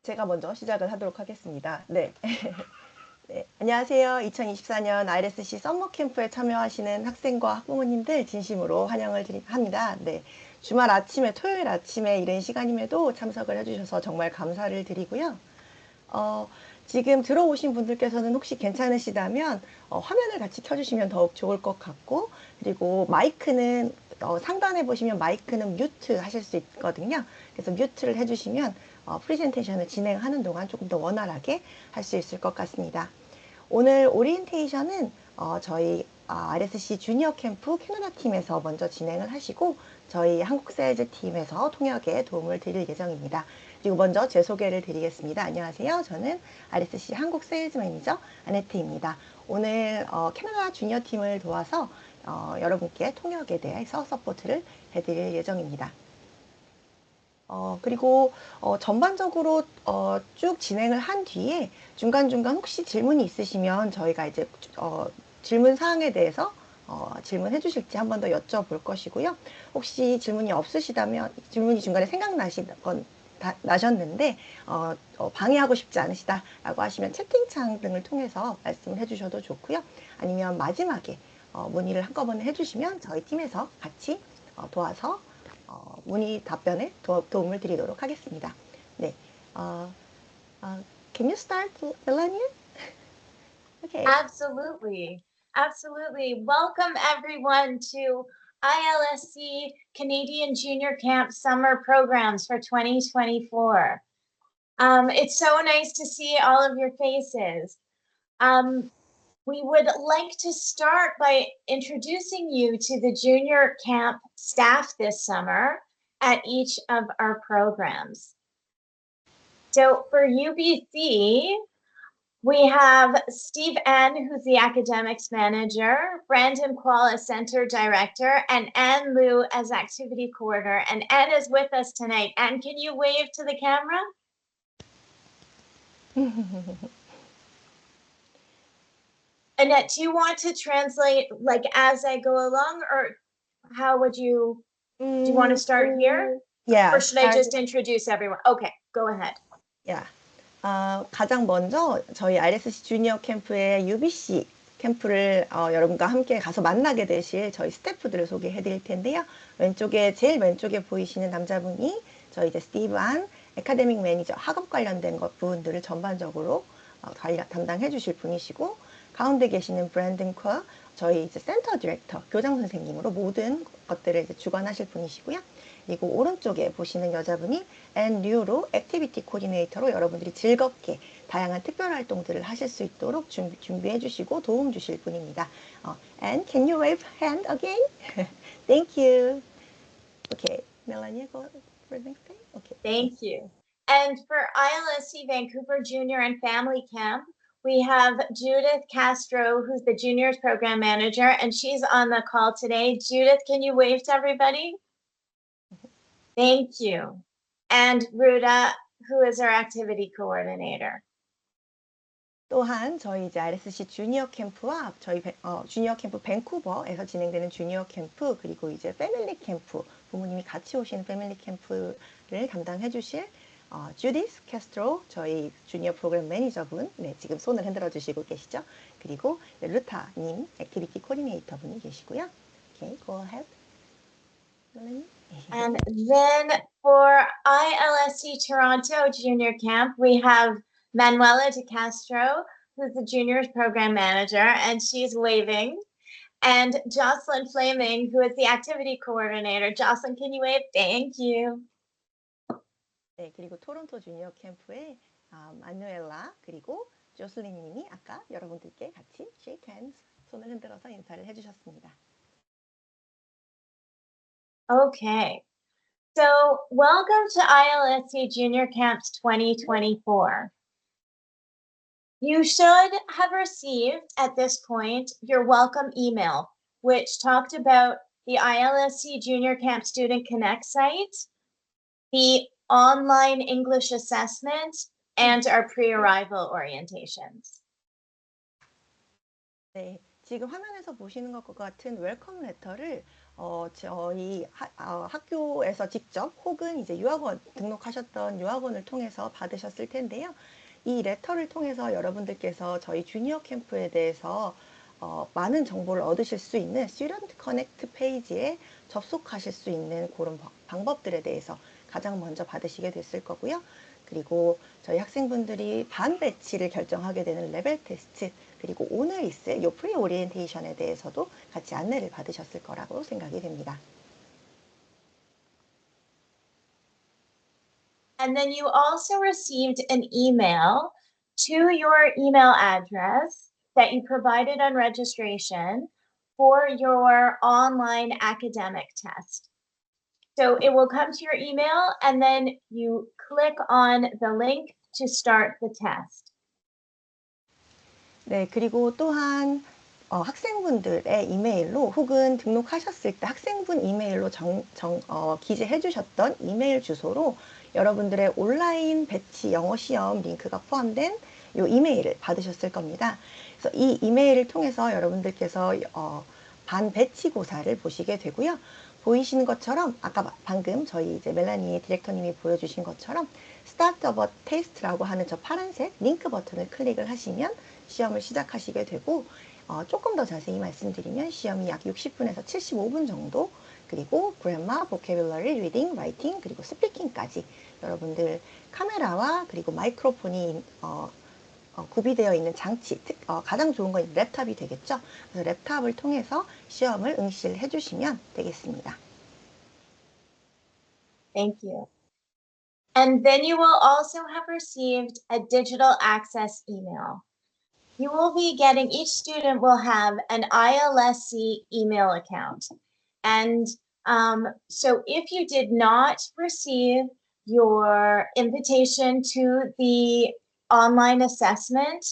제가 먼저 시작을 하도록 하겠습니다. 네. 네, 안녕하세요. 2024년 IRSC 썸머 캠프에 참여하시는 학생과 학부모님들 진심으로 환영을 합니다. 네. 주말 아침에, 토요일 아침에 이른 시간임에도 참석을 해주셔서 정말 감사를 드리고요. 지금 들어오신 분들께서는 혹시 괜찮으시다면 화면을 같이 켜주시면 더욱 좋을 것 같고, 그리고 마이크는 상단에 보시면 마이크는 뮤트 하실 수 있거든요. 그래서 뮤트를 해주시면 프레젠테이션을 진행하는 동안 조금 더 원활하게 할 수 있을 것 같습니다. 오늘 오리엔테이션은 저희 RSC 주니어 캠프 캐나다 팀에서 먼저 진행을 하시고 저희 한국 세일즈 팀에서 통역에 도움을 드릴 예정입니다. 그리고 먼저 제 소개를 드리겠습니다. 안녕하세요. 저는 RSC 한국 세일즈 매니저 아네트입니다. 오늘 캐나다 주니어 팀을 도와서 여러분께 통역에 대해서 서포트를 해드릴 예정입니다. 그리고 전반적으로 쭉 진행을 한 뒤에 중간중간 혹시 질문이 있으시면 저희가 이제 질문 사항에 대해서 질문해 주실지 한 번 더 여쭤볼 것이고요. 혹시 질문이 없으시다면 질문이 중간에 나셨는데 방해하고 싶지 않으시다라고 하시면 채팅창 등을 통해서 말씀을 해주셔도 좋고요. 아니면 마지막에 문의를 한꺼번에 해주시면 저희 팀에서 같이 도와서 문의 답변에 도움을 드리도록 하겠습니다. 네. Can you start, Melania? Okay. Absolutely. Absolutely. Welcome everyone to ILSC Canadian Junior Camp Summer Programs for 2024. It's so nice to see all of your faces. We would like to start by introducing you to the junior camp staff this summer at each of our programs. So for UBC, we have Steve N., who's the academics manager, Brandon Quall as center director, and Anne Liu as activity coordinator. And Anne is with us tonight. Anne, can you wave to the camera? Annette, do you want to translate like as I go along, or how would you, do you want to start here? Yeah. Or should I just introduce everyone? Okay, go ahead. Yeah. 가장 먼저 저희 RSC 주니어 캠프의 UBC 캠프를 여러분과 함께 가서 만나게 되실 저희 스태프들을 소개해 드릴 텐데요. 제일 왼쪽에 보이시는 남자분이 저희 이제 스티브 안 애카데믹 매니저 학업 관련된 부분들을 전반적으로 담당해 주실 분이시고, 가운데 계시는 브랜든 쿼 저희 이제 센터 디렉터 교장 선생님으로 모든 것들을 이제 주관하실 분이시고요. 그리고 오른쪽에 보시는 여자분이 앤 류로 액티비티 코디네이터로 여러분들이 즐겁게 다양한 특별 활동들을 하실 수 있도록 준비해 주시고 도움 주실 분입니다. And can you wave hand again? Thank you. Okay, Melania, go for the next thing. Okay. Thank you. And for ILSC Vancouver Junior and Family Camp, we have Judith Castro, who's the juniors program manager, and she's on the call today. Judith, can you wave to everybody? Thank you. And Ruda, who is our activity coordinator. 또한 저희 이제 RSC 주니어 캠프와 저희 주니어 캠프 밴쿠버에서 진행되는 주니어 캠프, 그리고 이제 패밀리 캠프, 부모님이 같이 오시는 패밀리 캠프를 담당해 주실 주디스 캐스트로 저희 주니어 프로그램 매니저분, 네, 지금 손을 흔들어 주시고 계시죠. 그리고 루타님 액티비티 코디네이터 분이 계시고요. Okay, go ahead. And then for ILSC Toronto Junior Camp, we have Manuela De Castro, who's the juniors program manager, and she's waving. And Jocelyn Flaming, who is the activity coordinator. Jocelyn, can you wave? Thank you. 네, 그리고 토론토 주니어 캠프의 마누엘라 그리고 조슬린 님이 아까 여러분들께 같이 shake hands, 손을 흔들어서 인사를 해주셨습니다. Okay. So welcome to ILSC Junior Camps 2024. You should have received at this point your welcome email, which talked about the ILSC Junior Camp Student Connect site, the online English assessment, and our pre-arrival orientations. 네, 지금 화면에서 보시는 것과 같은 웰컴 레터를 저희 학교에서 직접 혹은 이제 유학원 등록하셨던 유학원을 통해서 받으셨을 텐데요. 이 레터를 통해서 여러분들께서 저희 주니어 캠프에 대해서 많은 정보를 얻으실 수 있는 스튜던트 커넥트 페이지에 접속하실 수 있는 그런 방법들에 대해서 가장 먼저 받으시게 됐을 거고요. 그리고 저희 학생분들이 반 배치를 결정하게 되는 레벨 테스트, 그리고 오늘 있을 요 프리 오리엔테이션에 대해서도 같이 안내를 받으셨을 거라고 생각이 됩니다. And then you also received an email to your email address that you provided on registration for your online academic test. So it will come to your email and then you click on the link to start the test. 네, 그리고 또한 학생분들의 이메일로 혹은 등록하셨을 때 학생분 이메일로 기재해 주셨던 이메일 주소로 여러분들의 온라인 배치 영어 시험 링크가 포함된 이 이메일을 받으셨을 겁니다. 그래서 이 이메일을 통해서 여러분들께서 반 배치고사를 보시게 되고요. 보이시는 것처럼 아까 방금 저희 이제 멜라니 디렉터님이 보여주신 것처럼 스타트 어버 테스트라고 하는 저 파란색 링크 버튼을 클릭을 하시면 시험을 시작하시게 되고 조금 더 자세히 말씀드리면 시험이 약 60분에서 75분 정도, 그리고 그래머, 보캐뷸러리, 리딩, 라이팅, 그리고 스피킹까지 여러분들 카메라와 그리고 마이크로폰이 구비되어 있는 장치, 가장 좋은 건 랩탑이 되겠죠. 그래서 랩탑을 통해서 시험을 응시를 해주시면 되겠습니다. Thank you. And then you will also have received a digital access email. You will be getting, each student will have an ILSC email account. And so if you did not receive your invitation to the online assessment,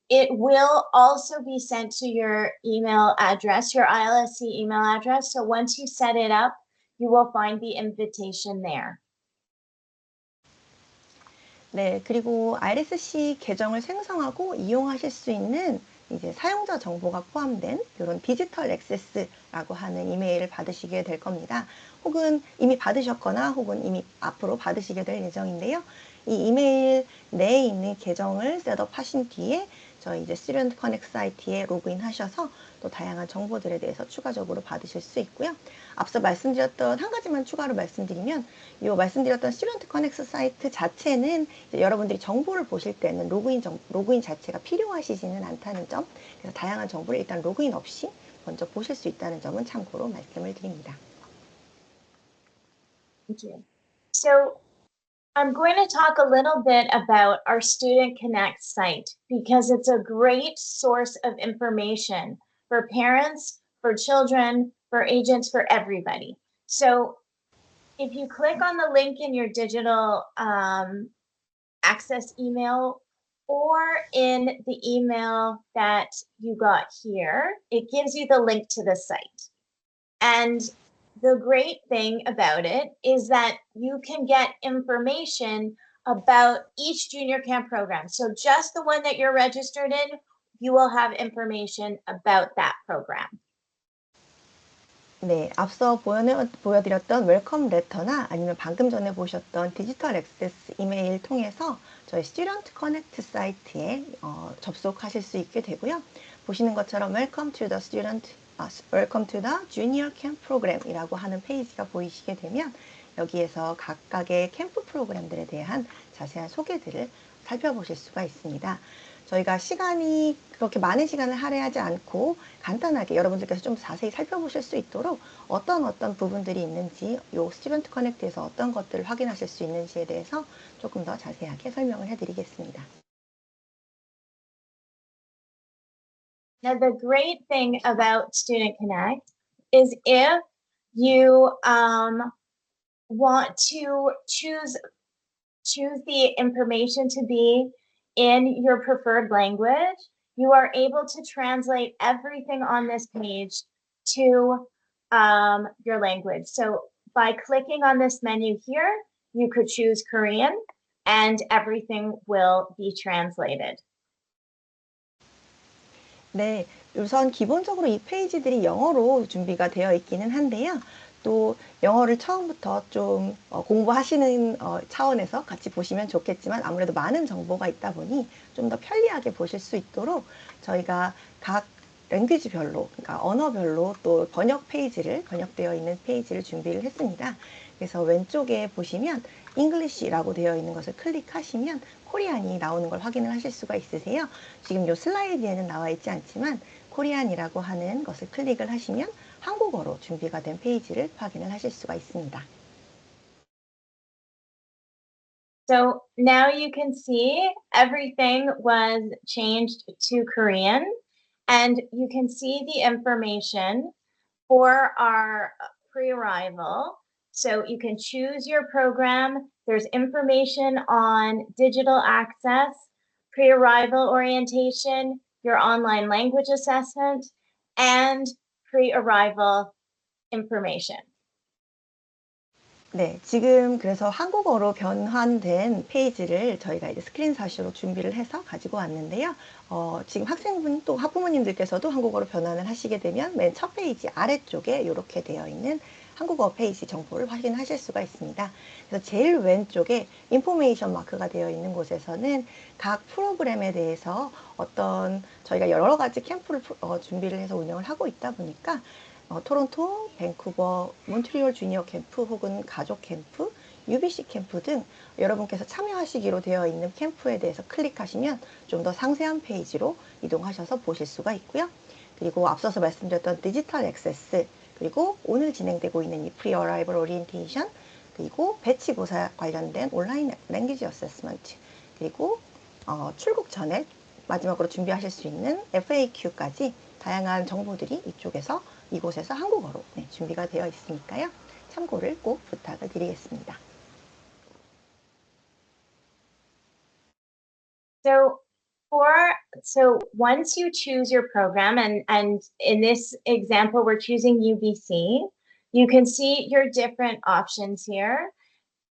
it will also be sent to your email address, your ILSC email address. So once you set it up, you will find the invitation there. 네, 그리고 RSC 계정을 생성하고 이용하실 수 있는 이제 사용자 정보가 포함된 이런 디지털 액세스라고 하는 이메일을 받으시게 될 겁니다. 혹은 이미 받으셨거나 혹은 이미 앞으로 받으시게 될 예정인데요. 이 이메일 내에 있는 계정을 셋업하신 뒤에 저희 이제 스튜던트 커넥트 사이트에 로그인 하셔서 또 다양한 정보들에 대해서 추가적으로 받으실 수 있고요. 앞서 말씀드렸던 한 가지만 추가로 말씀드리면 이 말씀드렸던 스튜던트 커넥트 사이트 자체는 여러분들이 정보를 보실 때는 로그인 자체가 필요하시지는 않다는 점, 그래서 다양한 정보를 일단 로그인 없이 먼저 보실 수 있다는 점은 참고로 말씀을 드립니다. Thank you. So I'm going to talk a little bit about our Student Connect site because it's a great source of information for parents, for children, for agents, for everybody. So if you click on the link in your digital access email or in the email that you got here, it gives you the link to the site. And the great thing about it is that you can get information about each junior camp program. So just the one that you're registered in, you will have information about that program. 네, 앞서 보여드렸던 웰컴 레터나 아니면 방금 전에 보셨던 디지털 액세스 이메일 통해서 저희 스튜던트 커넥트 사이트에 접속하실 수 있게 되고요. 보시는 것처럼 Welcome to the Junior Camp Program이라고 하는 페이지가 보이시게 되면 여기에서 각각의 캠프 프로그램들에 대한 자세한 소개들을 살펴보실 수가 있습니다. 저희가 시간이 그렇게 많은 시간을 할애하지 않고 간단하게 여러분들께서 좀 자세히 살펴보실 수 있도록 어떤 부분들이 있는지, 요 스튜던트 커넥트에서 어떤 것들을 확인하실 수 있는지에 대해서 조금 더 자세하게 설명을 해드리겠습니다. Now, the great thing about Student Connect is if you want to choose the information to be in your preferred language, you are able to translate everything on this page to your language. So by clicking on this menu here, you could choose Korean and everything will be translated. 네, 우선 기본적으로 이 페이지들이 영어로 준비가 되어 있기는 한데요. 또 영어를 처음부터 좀 공부하시는 차원에서 같이 보시면 좋겠지만 아무래도 많은 정보가 있다 보니 좀 더 편리하게 보실 수 있도록 저희가 각 랭귀지별로, 그러니까 언어별로 또 번역되어 있는 페이지를 준비를 했습니다. 그래서 왼쪽에 보시면 English라고 되어 있는 것을 클릭하시면 코리안이 나오는 걸 확인을 하실 수가 있으세요. 지금 이 슬라이드에는 나와 있지 않지만 코리안이라고 하는 것을 클릭을 하시면 한국어로 준비가 된 페이지를 확인을 하실 수가 있습니다. So now you can see everything was changed to Korean, and you can see the information for our pre-arrival. So you can choose your program. There's information on digital access, pre-arrival orientation, your online language assessment, and pre-arrival information. 네, 지금 그래서 한국어로 변환된 페이지를 저희가 이제 스크린샷으로 준비를 해서 가지고 왔는데요. 지금 학생분 또 학부모님들께서도 한국어로 변환을 하시게 되면 맨 첫 페이지 아래쪽에 이렇게 되어 있는 한국어 페이지 정보를 확인하실 수가 있습니다. 그래서 제일 왼쪽에 인포메이션 마크가 되어 있는 곳에서는 각 프로그램에 대해서 저희가 여러 가지 캠프를 준비를 해서 운영을 하고 있다 보니까 토론토, 밴쿠버, 몬트리올 주니어 캠프 혹은 가족 캠프, UBC 캠프 등 여러분께서 참여하시기로 되어 있는 캠프에 대해서 클릭하시면 좀 더 상세한 페이지로 이동하셔서 보실 수가 있고요. 그리고 앞서서 말씀드렸던 디지털 액세스, 그리고 오늘 진행되고 있는 이 프리-어라이벌 오리엔테이션, 그리고 배치고사 관련된 온라인 랭귀지 어세스먼트, 그리고 출국 전에 마지막으로 준비하실 수 있는 FAQ까지 다양한 정보들이 이곳에서 한국어로 준비가 되어 있으니까요. 참고를 꼭 부탁을 드리겠습니다. So once you choose your program, and in this example, we're choosing UBC, you can see your different options here.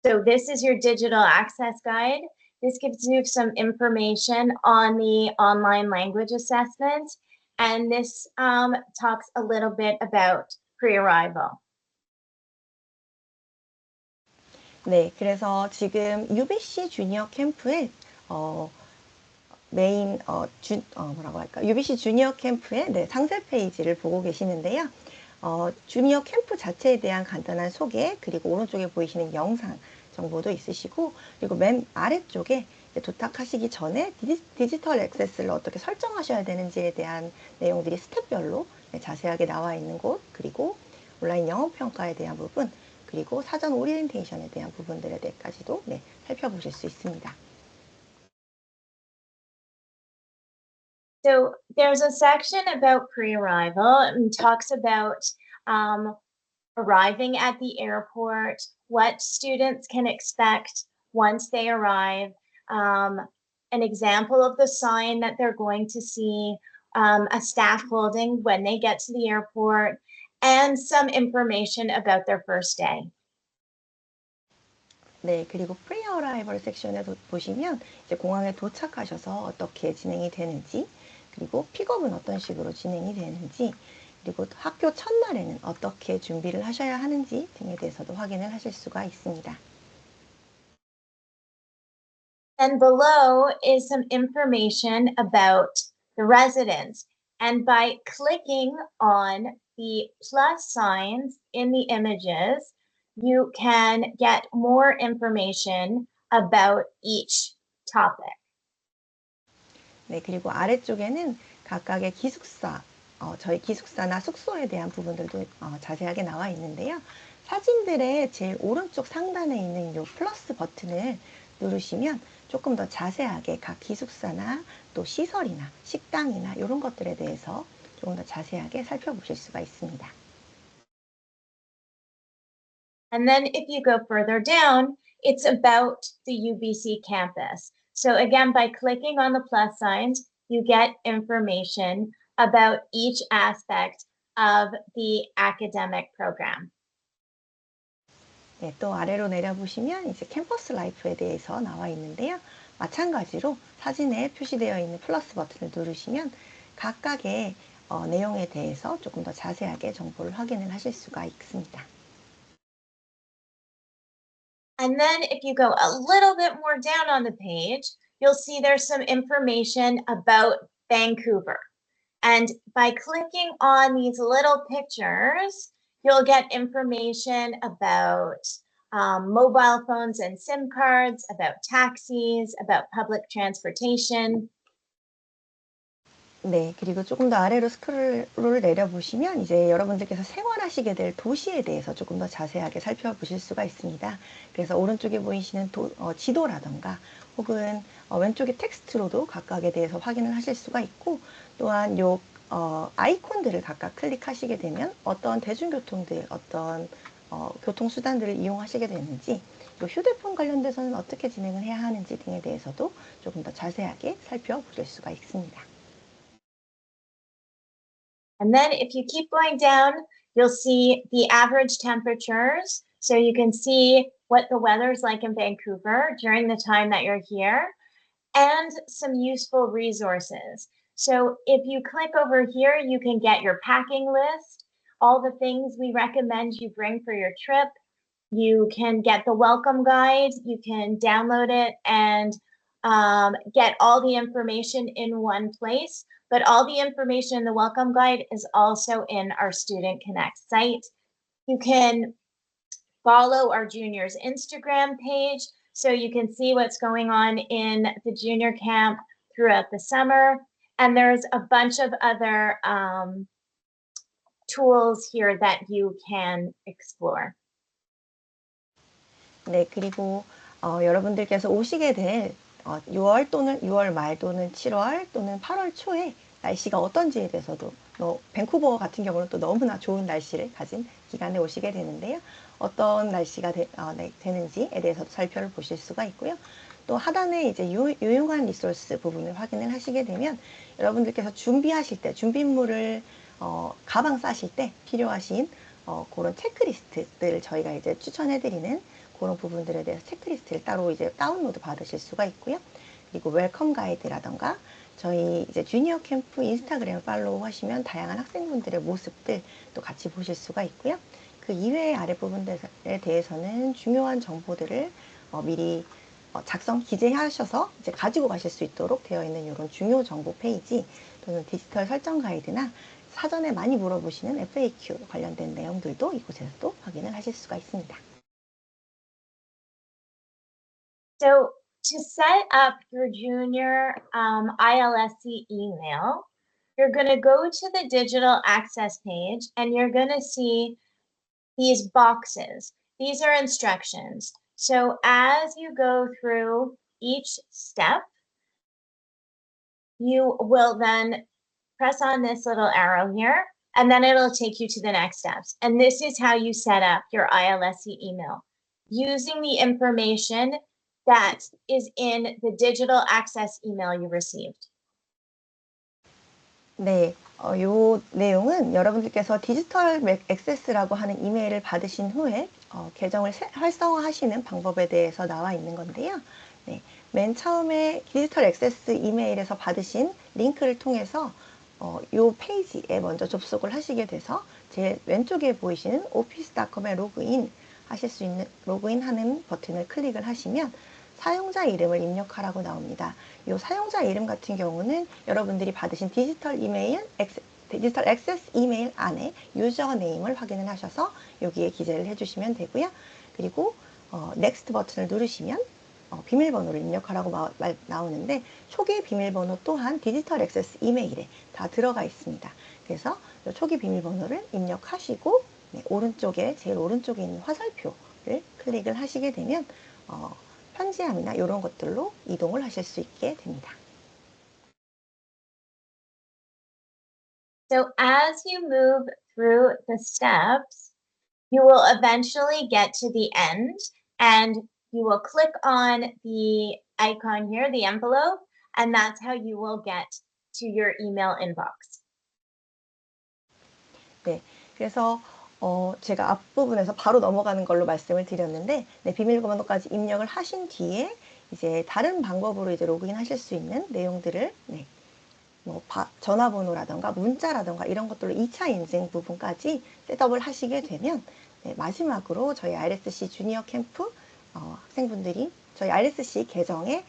So this is your digital access guide. This gives you some information on the online language assessment. And this talks a little bit about pre-arrival. 네, 그래서 지금 UBC 주니어 캠프의 UBC 주니어 캠프의 상세 페이지를 보고 계시는데요. 주니어 캠프 자체에 대한 간단한 소개, 그리고 오른쪽에 보이시는 영상 정보도 있으시고, 그리고 맨 아래쪽에 도착하시기 전에 디지털 액세스를 어떻게 설정하셔야 되는지에 대한 내용들이 스텝별로 자세하게 나와 있는 곳, 그리고 온라인 영어 평가에 대한 부분, 그리고 사전 오리엔테이션에 대한 부분들에 대해까지도 살펴보실 수 있습니다. So there's a section about pre-arrival and talks about arriving at the airport, what students can expect once they arrive, an example of the sign that they're going to see, a staff holding when they get to the airport, and some information about their first day. 네, 그리고 프리-어라이벌 섹션에 보시면 이제 공항에 도착하셔서 어떻게 진행이 되는지, 그리고 픽업은 어떤 식으로 진행이 되는지, 그리고 학교 첫날에는 어떻게 준비를 하셔야 하는지 등에 대해서도 확인을 하실 수가 있습니다. And below is some information about the residents. And by clicking on the plus signs in the images, you can get more information about each topic. 네, 그리고 아래쪽에는 각각의 기숙사, 저희 기숙사나 숙소에 대한 부분들도 자세하게 나와 있는데요. 사진들의 제일 오른쪽 상단에 있는 이 플러스 버튼을 누르시면 조금 더 자세하게 각 기숙사나 또 시설이나 식당이나 이런 것들에 대해서 조금 더 자세하게 살펴보실 수가 있습니다. And then if you go further down, it's about the UBC campus. So again, by clicking on the plus signs, you get information about each aspect of the academic program. 네, 또 아래로 내려보시면 이제 캠퍼스 라이프에 대해서 나와 있는데요. 마찬가지로 사진에 표시되어 있는 플러스 버튼을 누르시면 각각의 내용에 대해서 조금 더 자세하게 정보를 확인을 하실 수가 있습니다. And then if you go a little bit more down on the page, you'll see there's some information about Vancouver. And by clicking on these little pictures, you'll get information about mobile phones and SIM cards, about taxis, about public transportation. 네, 그리고 조금 더 아래로 스크롤을 내려보시면 이제 여러분들께서 생활하시게 될 도시에 대해서 조금 더 자세하게 살펴보실 수가 있습니다. 그래서 오른쪽에 보이시는 지도라던가 혹은 왼쪽에 텍스트로도 각각에 대해서 확인을 하실 수가 있고, 또한 요 아이콘들을 각각 클릭하시게 되면 어떤 대중교통들, 어떤 교통수단들을 이용하시게 되는지, 또 휴대폰 관련돼서는 어떻게 진행을 해야 하는지 등에 대해서도 조금 더 자세하게 살펴보실 수가 있습니다. And then if you keep going down, you'll see the average temperatures. So you can see what the weather's like in Vancouver during the time that you're here, and some useful resources. So if you click over here, you can get your packing list, all the things we recommend you bring for your trip. You can get the welcome guide, you can download it and get all the information in one place. But all the information in the welcome guide is also in our Student Connect site. You can follow our juniors Instagram page so you can see what's going on in the junior camp throughout the summer. And there's a bunch of other tools here that you can explore. 네, 그리고 여러분들께서 오시게 될 6월 또는 6월 말 또는 7월 또는 8월 초에 날씨가 어떤지에 대해서도 밴쿠버 같은 경우는 또 너무나 좋은 날씨를 가진 기간에 오시게 되는데요. 어떤 날씨가 되는지에 대해서도 살펴보실 수가 있고요. 또 하단에 이제 유용한 리소스 부분을 확인을 하시게 되면 여러분들께서 준비하실 때 준비물을 가방 싸실 때 필요하신 그런 체크리스트들을 저희가 이제 추천해드리는 그런 부분들에 대해서 체크리스트를 따로 이제 다운로드 받으실 수가 있고요. 그리고 웰컴 가이드라던가 저희 이제 주니어 캠프 인스타그램을 팔로우 하시면 다양한 학생분들의 모습들 또 같이 보실 수가 있고요. 그 이외의 아랫부분들에 대해서는 중요한 정보들을 미리 기재하셔서 이제 가지고 가실 수 있도록 되어 있는 이런 중요 정보 페이지 또는 디지털 설정 가이드나 사전에 많이 물어보시는 FAQ 관련된 내용들도 이곳에서도 확인을 하실 수가 있습니다. So to set up your junior ILSC email, you're going to go to the digital access page and you're going to see these boxes. These are instructions. So as you go through each step, you will then press on this little arrow here, and then it'll take you to the next steps. And this is how you set up your ILSC email, using the information that is in the digital access email you received. 네, 요 내용은 여러분들께서 디지털 액세스라고 하는 이메일을 받으신 후에 계정을 활성화하시는 방법에 대해서 나와 있는 건데요. 네, 맨 처음에 디지털 액세스 이메일에서 받으신 링크를 통해서 요 페이지에 먼저 접속을 하시게 돼서 제일 왼쪽에 보이시는 office.com에 로그인 하실 수 있는 로그인하는 버튼을 클릭을 하시면 사용자 이름을 입력하라고 나옵니다. 이 사용자 이름 같은 경우는 여러분들이 받으신 디지털 액세스 이메일 안에 유저 네임을 확인을 하셔서 여기에 기재를 해주시면 되고요. 그리고 넥스트 버튼을 누르시면 비밀번호를 입력하라고 나오는데 초기 비밀번호 또한 디지털 액세스 이메일에 다 들어가 있습니다. 그래서 초기 비밀번호를 입력하시고 오른쪽에 제일 오른쪽에 있는 화살표를 클릭을 하시게 되면 편지함이나 이런 것들로 이동을 하실 수 있게 됩니다. So as you move through the steps, you will eventually get to the end and you will click on the icon here, the envelope, and that's how you will get to your email inbox. 네, 그래서 제가 앞부분에서 바로 넘어가는 걸로 말씀을 드렸는데, 네, 비밀번호까지 입력을 하신 뒤에 이제 다른 방법으로 이제 로그인 하실 수 있는 내용들을 뭐 전화번호라던가 문자라던가 이런 것들로 2차 인증 부분까지 셋업을 하시게 되면 네, 마지막으로 저희 ILSC 주니어 캠프 학생분들이 저희 ILSC 계정에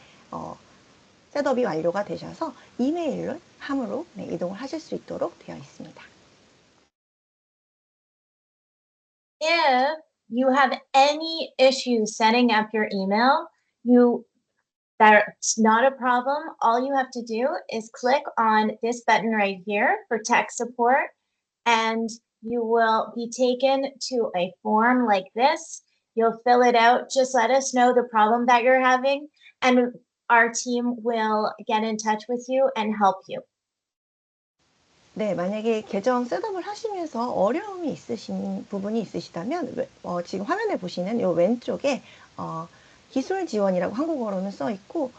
셋업이 완료가 되셔서 이메일로 함으로 네, 이동을 하실 수 있도록 되어 있습니다. If you have any issues setting up your email, that's not a problem. All you have to do is click on this button right here for tech support, and you will be taken to a form like this. You'll fill it out. Just let us know the problem that you're having, and our team will get in touch with you and help you. 네, 만약에 계정 셋업을 하시면서 어려움이 있으신 부분이 있으시다면 지금 화면에 보시는 이 왼쪽에 기술 지원이라고 한국어로는 써 있고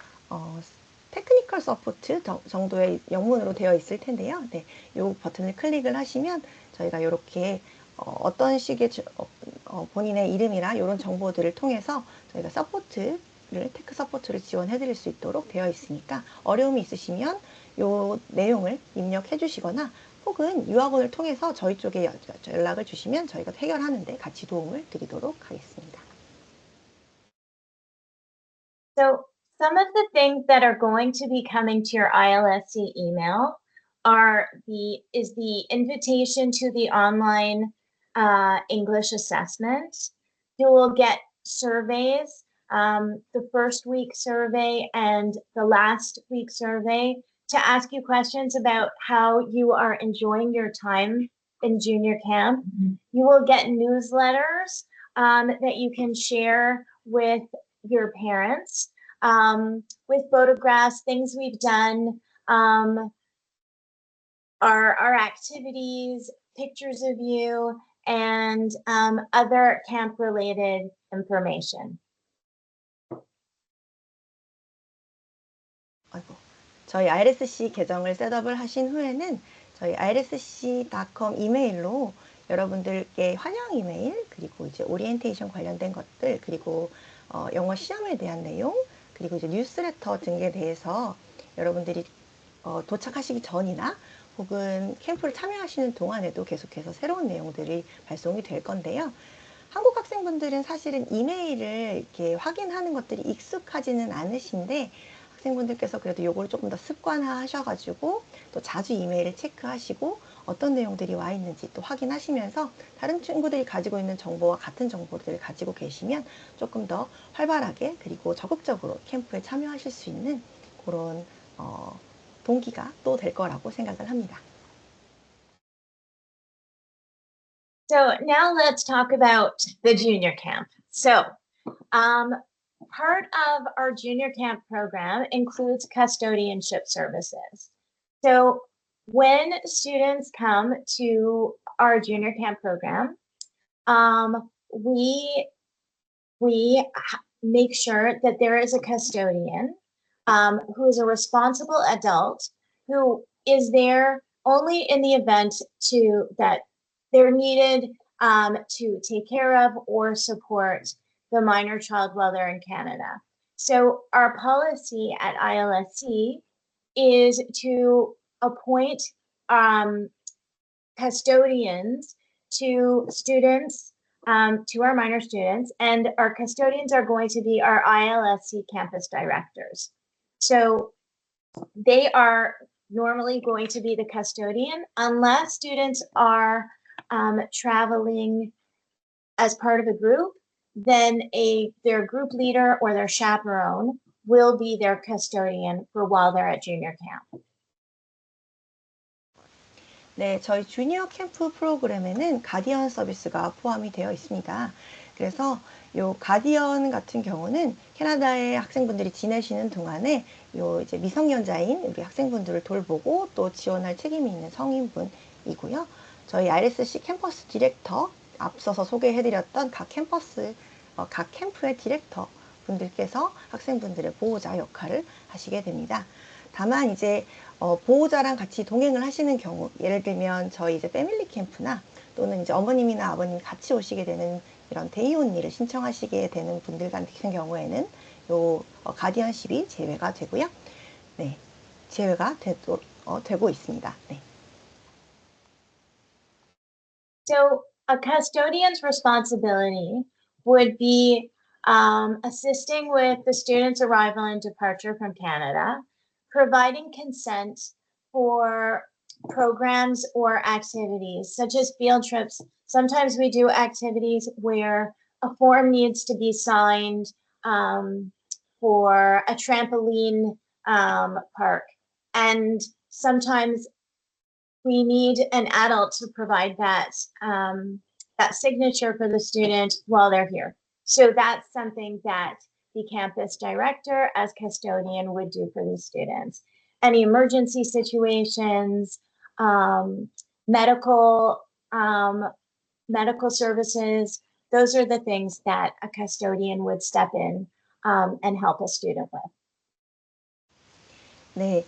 테크니컬 서포트 정도의 영문으로 되어 있을 텐데요. 네, 이 버튼을 클릭을 하시면 저희가 이렇게 어떤 식의 본인의 이름이나 이런 정보들을 통해서 저희가 테크 서포트를 지원해 드릴 수 있도록 되어 있으니까 어려움이 있으시면 이 내용을 입력해 주시거나 혹은 유학원을 통해서 저희 쪽에 연락을 주시면 저희가 해결하는 데 같이 도움을 드리도록 하겠습니다. So some of the things that are going to be coming to your ILSC email is the invitation to the online English assessment. You will get surveys, the first week survey and the last week survey, to ask you questions about how you are enjoying your time in junior camp. You will get newsletters that you can share with your parents, with photographs, things we've done, our activities, pictures of you, and other camp-related information. 저희 ILSC 계정을 셋업을 하신 후에는 저희 ILSC.com 이메일로 여러분들께 환영 이메일, 그리고 이제 오리엔테이션 관련된 것들, 그리고 영어 시험에 대한 내용, 그리고 이제 뉴스레터 등에 대해서 여러분들이 도착하시기 전이나 혹은 캠프를 참여하시는 동안에도 계속해서 새로운 내용들이 발송이 될 건데요. 한국 학생분들은 사실은 이메일을 이렇게 확인하는 것들이 익숙하지는 않으신데 학생분들께서 그래도 요걸 조금 더 습관화 하셔가지고 또 자주 이메일을 체크하시고 어떤 내용들이 와 있는지 또 확인하시면서 다른 친구들이 가지고 있는 정보와 같은 정보들을 가지고 계시면 조금 더 활발하게 그리고 적극적으로 캠프에 참여하실 수 있는 그런 동기가 또 될 거라고 생각을 합니다. So now let's talk about the junior camp. So part of our junior camp program includes custodianship services. So when students come to our junior camp program, we make sure that there is a custodian who is a responsible adult who is there only in the event that they're needed to take care of or support the minor child while they're in Canada. So our policy at ILSC is to appoint custodians to students, to our minor students, and our custodians are going to be our ILSC campus directors. So they are normally going to be the custodian unless students are traveling as part of a group, then their group leader or their chaperone will be their custodian for while they're at junior camp. 네, 저희 주니어 캠프 프로그램에는 가디언 서비스가 포함이 되어 있습니다. 그래서 요 가디언 같은 경우는 캐나다의 학생분들이 지내시는 동안에 요 이제 미성년자인 우리 학생분들을 돌보고 또 지원할 책임이 있는 성인분이고요. 저희 ILSC 캠퍼스 디렉터, 앞서서 소개해드렸던 각 캠프의 디렉터 분들께서 학생분들의 보호자 역할을 하시게 됩니다. 다만 이제 보호자랑 같이 동행을 하시는 경우, 예를 들면 저희 이제 패밀리 캠프나 또는 이제 어머님이나 아버님 같이 오시게 되는 이런 데이 온리를 신청하시게 되는 분들 같은 경우에는 요 가디언십이 제외가 되고요. 네, 제외가 되고 있습니다. 네. So a custodian's responsibility would be assisting with the student's arrival and departure from Canada, providing consent for programs or activities such as field trips. Sometimes we do activities where a form needs to be signed for a trampoline park. And sometimes we need an adult to provide that that signature for the student while they're here. So that's something that the campus director as custodian would do for the students. Any emergency situations, medical medical services, those are the things that a custodian would step in and help a student with. 네,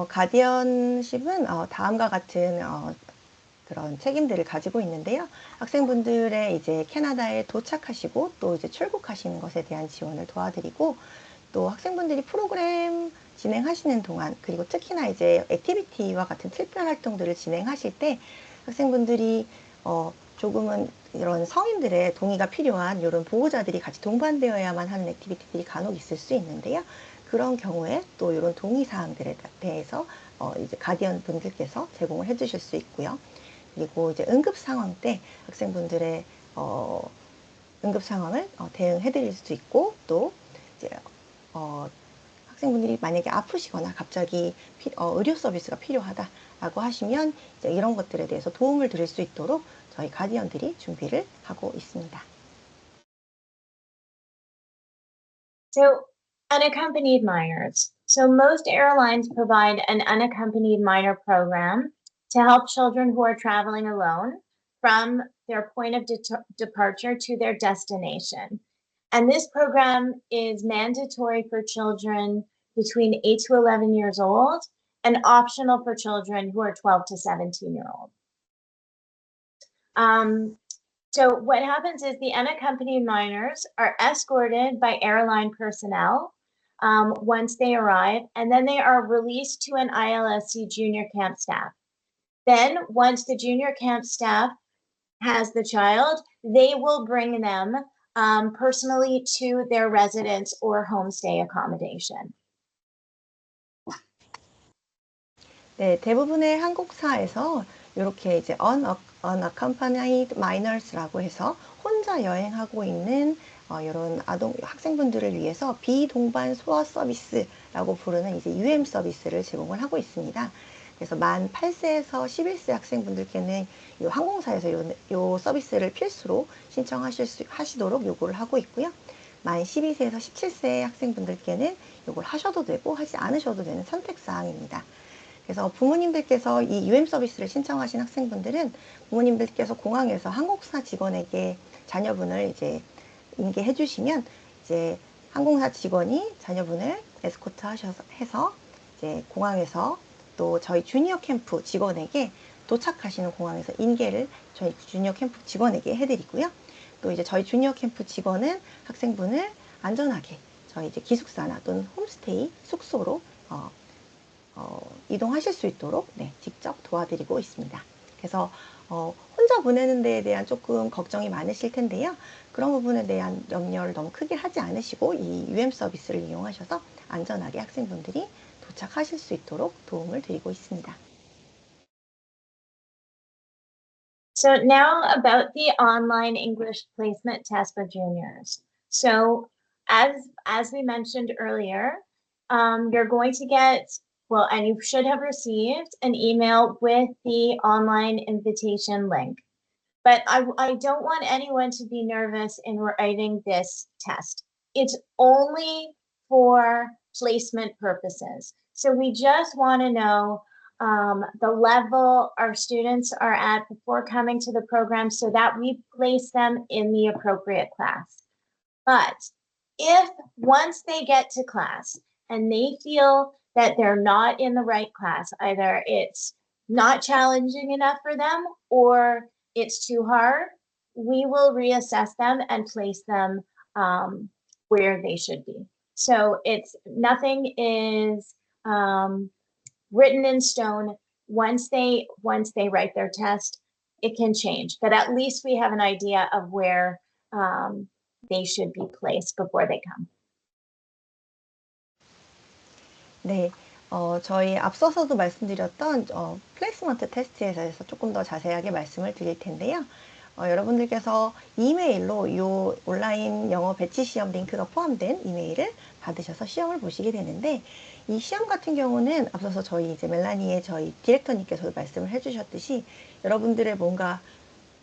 가디언십은 다음과 같은 그런 책임들을 가지고 있는데요. 학생분들의 이제 캐나다에 도착하시고 또 이제 출국하시는 것에 대한 지원을 도와드리고, 또 학생분들이 프로그램 진행하시는 동안, 그리고 특히나 이제 액티비티와 같은 특별 활동들을 진행하실 때 학생분들이 조금은 이런 성인들의 동의가 필요한 이런 보호자들이 같이 동반되어야만 하는 액티비티들이 간혹 있을 수 있는데요. 그런 경우에 또 이런 동의 사항들에 대해서 이제 가디언 분들께서 제공을 해주실 수 있고요. 그리고 이제 응급 상황 때 학생분들의 응급 상황을 대응해드릴 수 있고, 또 이제 학생분들이 만약에 아프시거나 갑자기 의료 서비스가 필요하다라고 하시면 이제 이런 것들에 대해서 도움을 드릴 수 있도록 저희 가디언들이 준비를 하고 있습니다. So unaccompanied minors. So most airlines provide an unaccompanied minor program to help children who are traveling alone from their point of departure to their destination. And this program is mandatory for children between 8 to 11 years old and optional for children who are 12 to 17-year-old. So what happens is the unaccompanied minors are escorted by airline personnel once they arrive, and then they are released to an ILSC junior camp staff. Then once the junior camp staff has the child, they will bring them personally to their residence or homestay accommodation. 네, 대부분의 항공사에서 이렇게 이제 unaccompanied minors라고 해서 혼자 여행하고 있는 이런 아동 학생분들을 위해서 비동반 소아 서비스라고 부르는 이제 UM 서비스를 제공을 하고 있습니다. 그래서 만 8세에서 11세 학생분들께는 이 항공사에서 요 서비스를 필수로 신청하시도록 요구를 하고 있고요. 만 12세에서 17세 학생분들께는 요걸 하셔도 되고 하지 않으셔도 되는 선택사항입니다. 그래서 부모님들께서 이 UM 서비스를 신청하신 학생분들은 부모님들께서 공항에서 항공사 직원에게 자녀분을 이제 인계해 주시면 이제 항공사 직원이 자녀분을 에스코트 해서 이제 공항에서 또 저희 주니어 캠프 직원에게 도착하시는 공항에서 인계를 저희 주니어 캠프 직원에게 해드리고요. 또 이제 저희 주니어 캠프 직원은 학생분을 안전하게 저희 이제 기숙사나 또는 홈스테이 숙소로 이동하실 수 있도록 직접 도와드리고 있습니다. 그래서 혼자 보내는 데에 대한 조금 걱정이 많으실 텐데요. 그런 부분에 대한 염려를 너무 크게 하지 않으시고 이 UM 서비스를 이용하셔서 안전하게 학생분들이 도착하실 수 있도록 도움을 드리고 있습니다. So now about the online English placement test for juniors. So as we mentioned earlier, you're going to get, well, and you should have received an email with the online invitation link. But I don't want anyone to be nervous in writing this test. It's only for placement purposes. So we just want to know the level our students are at before coming to the program so that we place them in the appropriate class. But if once they get to class and they feel that they're not in the right class, either it's not challenging enough for them or it's too hard, we will reassess them and place them where they should be. So it's nothing is written in stone. Once they write their test, it can change, but at least we have an idea of where they should be placed before they come. 네, 저희 앞서서도 말씀드렸던 플레이스먼트 테스트에 대해서 조금 더 자세하게 말씀을 드릴 텐데요. 여러분들께서 이메일로 이 온라인 영어 배치 시험 링크가 포함된 이메일을 받으셔서 시험을 보시게 되는데, 이 시험 같은 경우는 앞서서 저희 이제 멜라니의 저희 디렉터님께서도 말씀을 해주셨듯이 여러분들의 뭔가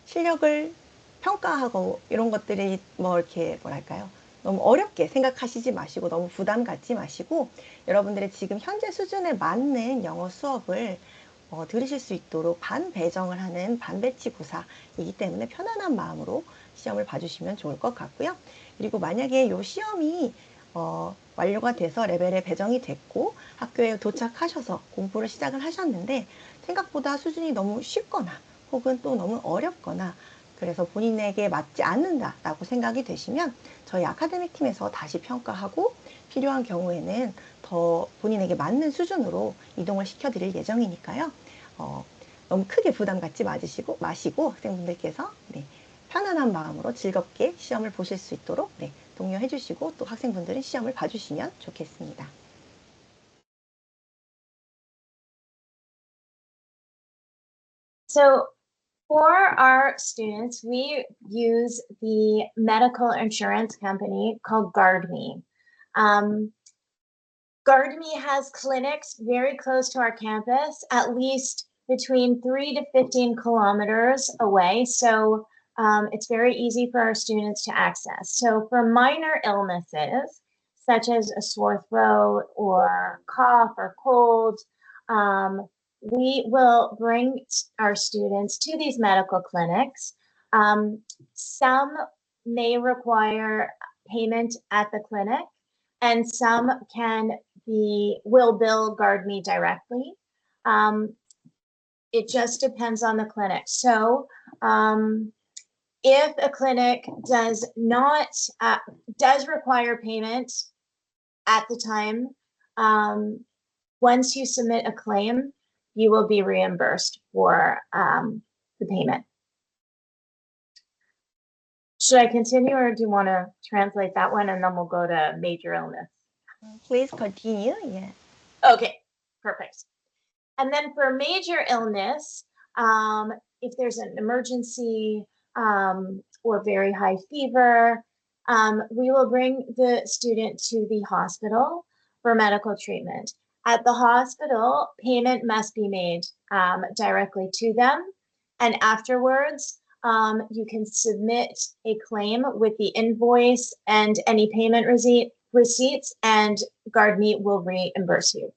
실력을 평가하고 이런 것들이 뭐 이렇게 뭐랄까요? 너무 어렵게 생각하시지 마시고 너무 부담 갖지 마시고 여러분들의 지금 현재 수준에 맞는 영어 수업을 들으실 수 있도록 반 배정을 하는 반배치 고사이기 때문에 편안한 마음으로 시험을 봐주시면 좋을 것 같고요. 그리고 만약에 이 시험이 완료가 돼서 레벨에 배정이 됐고 학교에 도착하셔서 공부를 시작을 하셨는데 생각보다 수준이 너무 쉽거나 혹은 또 너무 어렵거나 그래서 본인에게 맞지 않는다라고 생각이 되시면 저희 아카데믹 팀에서 다시 평가하고 필요한 경우에는 더 본인에게 맞는 수준으로 이동을 시켜드릴 예정이니까요. 너무 크게 부담 갖지 마시고 학생분들께서 편안한 마음으로 즐겁게 시험을 보실 수 있도록 독려해 주시고 또 학생분들은 시험을 봐주시면 좋겠습니다. So for our students, we use the medical insurance company called GuardMe. GuardMe has clinics very close to our campus, at least between 3 to 15 kilometers away. So it's very easy for our students to access. So for minor illnesses, such as a sore throat or cough or cold, we will bring our students to these medical clinics. Some may require payment at the clinic, and some will bill GuardMe directly. It just depends on the clinic. So if a clinic does require payment at the time, once you submit a claim, you will be reimbursed for the payment. Should I continue or do you want to translate that one and then we'll go to major illness? Please continue. Yeah. Okay, perfect. And then for major illness, if there's an emergency or very high fever, we will bring the student to the hospital for medical treatment. At the hospital, payment must be made directly to them. And afterwards, you can submit a claim with the invoice and any payment receipts, and GuardMe will reimburse you.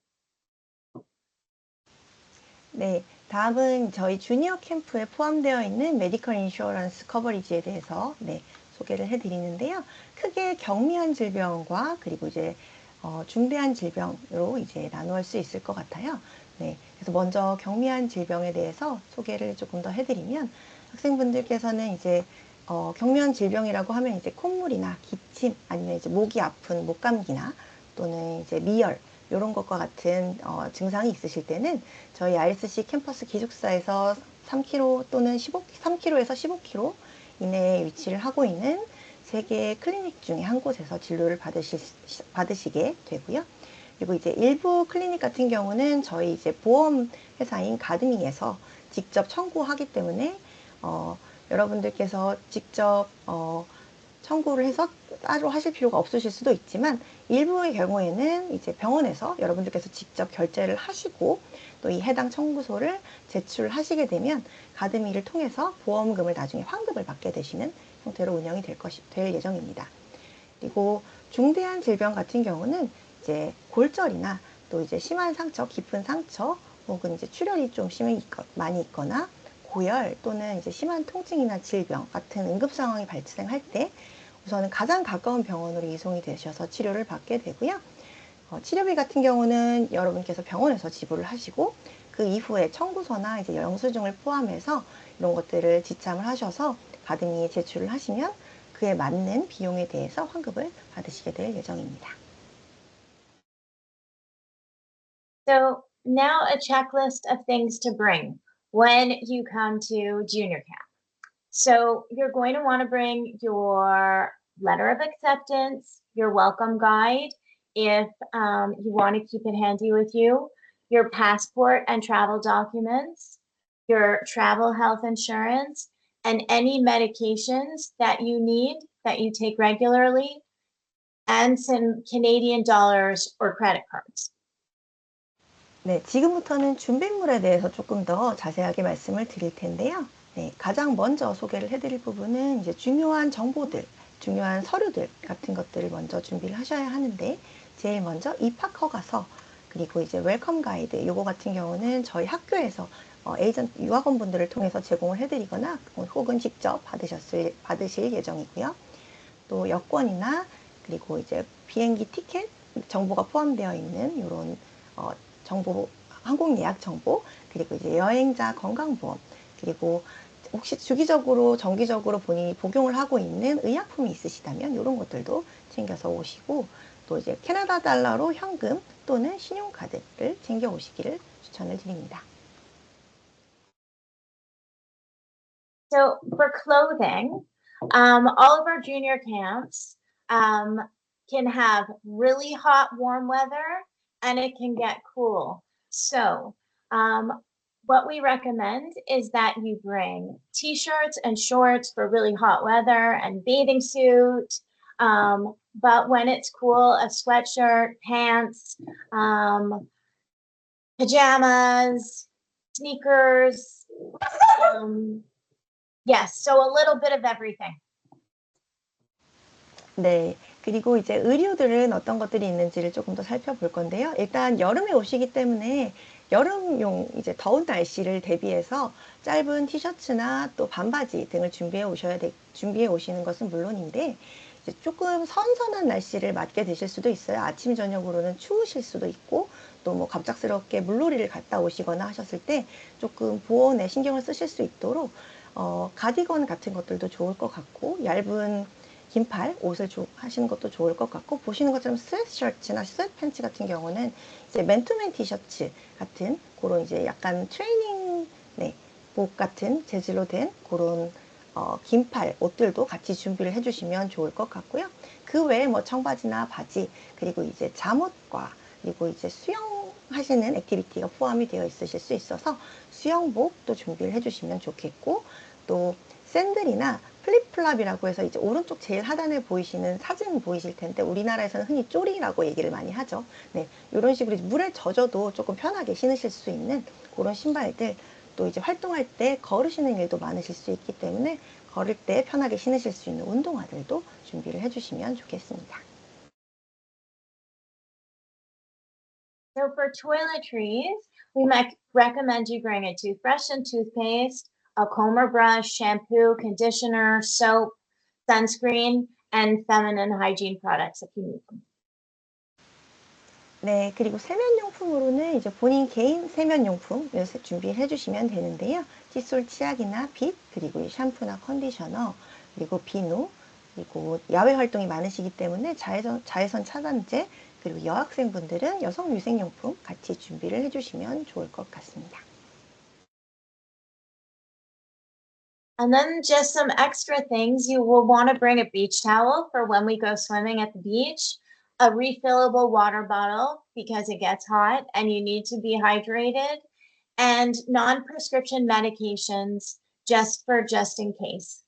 네, 다음은 저희 주니어 캠프에 포함되어 있는 메디컬 인슈어런스 커버리지에 대해서 소개를 해드리는데요. 크게 경미한 질병과 그리고 이제 중대한 질병으로 이제 나누어 수 있을 것 같아요. 그래서 먼저 경미한 질병에 대해서 소개를 조금 더 해드리면 학생분들께서는 이제 경미한 질병이라고 하면 이제 콧물이나 기침 아니면 이제 목이 아픈 목감기나 또는 이제 미열 이런 것과 같은 증상이 있으실 때는 저희 RSC 캠퍼스 기숙사에서 3km 또는 3km에서 15km 이내에 위치를 하고 있는 3개의 클리닉 중에 한 곳에서 진료를 받으시게 되고요. 그리고 이제 일부 클리닉 같은 경우는 저희 이제 보험 회사인 가드미에서 직접 청구하기 때문에 여러분들께서 직접 청구를 해서 따로 하실 필요가 없으실 수도 있지만 일부의 경우에는 이제 병원에서 여러분들께서 직접 결제를 하시고 또 이 해당 청구서를 제출하시게 되면 가드미를 통해서 보험금을 나중에 환급을 받게 되시는 형태로 운영이 될 예정입니다. 그리고 중대한 질병 같은 경우는 이제 골절이나 또 이제 심한 상처, 깊은 상처 혹은 이제 출혈이 좀 많이 있거나 고열 또는 이제 심한 통증이나 질병 같은 응급 상황이 발생할 때 우선은 가장 가까운 병원으로 이송이 되셔서 치료를 받게 되고요. 치료비 같은 경우는 여러분께서 병원에서 지불을 하시고 그 이후에 청구서나 이제 영수증을 포함해서 이런 것들을 지참을 하셔서 가드미에 제출을 하시면 그에 맞는 비용에 대해서 환급을 받으시게 될 예정입니다. So now a checklist of things to bring when you come to junior camp. So you're going to want to bring your letter of acceptance, your welcome guide, if you want to keep it handy with you, your passport and travel documents, your travel health insurance, and any medications that you need that you take regularly, and some Canadian dollars or credit cards. 네, 지금부터는 준비물에 대해서 조금 더 자세하게 말씀을 드릴 텐데요. 네, 가장 먼저 소개를 해드릴 부분은 이제 중요한 정보들, 중요한 서류들 같은 것들을 먼저 준비를 하셔야 하는데, 제일 먼저 입학 허가서, 그리고 이제 웰컴 가이드, 요거 같은 경우는 저희 학교에서 에이전트 유학원분들을 통해서 제공을 해드리거나 혹은 직접 받으실 예정이고요. 또 여권이나 그리고 이제 비행기 티켓 정보가 포함되어 있는 이런 정보, 항공 예약 정보, 그리고 이제 여행자 건강보험, 그리고 혹시 주기적으로 정기적으로 본인이 복용을 하고 있는 의약품이 있으시다면 이런 것들도 챙겨서 오시고, 또 이제 캐나다 달러로 현금 또는 신용카드를 챙겨 오시기를 추천을 드립니다. So for clothing, all of our junior camps can have really hot, warm weather, and it can get cool. So what we recommend is that you bring t-shirts and shorts for really hot weather and bathing suit. But when it's cool, a sweatshirt, pants, pajamas, sneakers. Yes, so a little bit of everything. 네, 그리고 이제 의류들은 어떤 것들이 있는지를 조금 더 살펴볼 건데요. 일단 여름에 오시기 때문에 여름용 이제 더운 날씨를 대비해서 짧은 티셔츠나 또 반바지 등을 준비해 오시는 것은 물론인데, 이제 조금 선선한 날씨를 맞게 되실 수도 있어요. 아침 저녁으로는 추우실 수도 있고, 또 뭐 갑작스럽게 물놀이를 갔다 오시거나 하셨을 때 조금 보온에 신경을 쓰실 수 있도록 가디건 같은 것들도 좋을 것 같고, 얇은 긴팔 옷을 하시는 것도 좋을 것 같고, 보시는 것처럼 스웨트셔츠나 스웨트팬츠 같은 경우는 이제 맨투맨 티셔츠 같은 그런 이제 약간 트레이닝 복 같은 재질로 된 그런 긴팔 옷들도 같이 준비를 해주시면 좋을 것 같고요. 그 외에 뭐 청바지나 바지, 그리고 이제 잠옷과 그리고 이제 수영하시는 액티비티가 포함이 되어 있으실 수 있어서 수영복도 준비를 해주시면 좋겠고, 또 샌들이나 플립플랍이라고 해서 이제 오른쪽 제일 하단에 보이시는 사진 보이실 텐데, 우리나라에서는 흔히 쪼리라고 얘기를 많이 하죠. 네, 이런 식으로 물에 젖어도 조금 편하게 신으실 수 있는 그런 신발들, 또 이제 활동할 때 걸으시는 일도 많으실 수 있기 때문에 걸을 때 편하게 신으실 수 있는 운동화들도 준비를 해주시면 좋겠습니다. So for toiletries, we might recommend you bring a toothbrush and toothpaste, a comb or brush, shampoo, conditioner, soap, sunscreen, and feminine hygiene products if you need them. 네, 그리고 세면용품으로는 이제 본인 개인 세면용품 준비해 주시면 되는데요. 칫솔, 치약이나 빗, 그리고 샴푸나 컨디셔너, 그리고 비누, 그리고 야외 활동이 많으시기 때문에 자외선 차단제, 그리고 여학생분들은 여성 위생용품 같이 준비를 해주시면 좋을 것 같습니다. And then just some extra things, you will want to bring a beach towel for when we go swimming at the beach, a refillable water bottle because it gets hot and you need to be hydrated, and non-prescription medications just in case.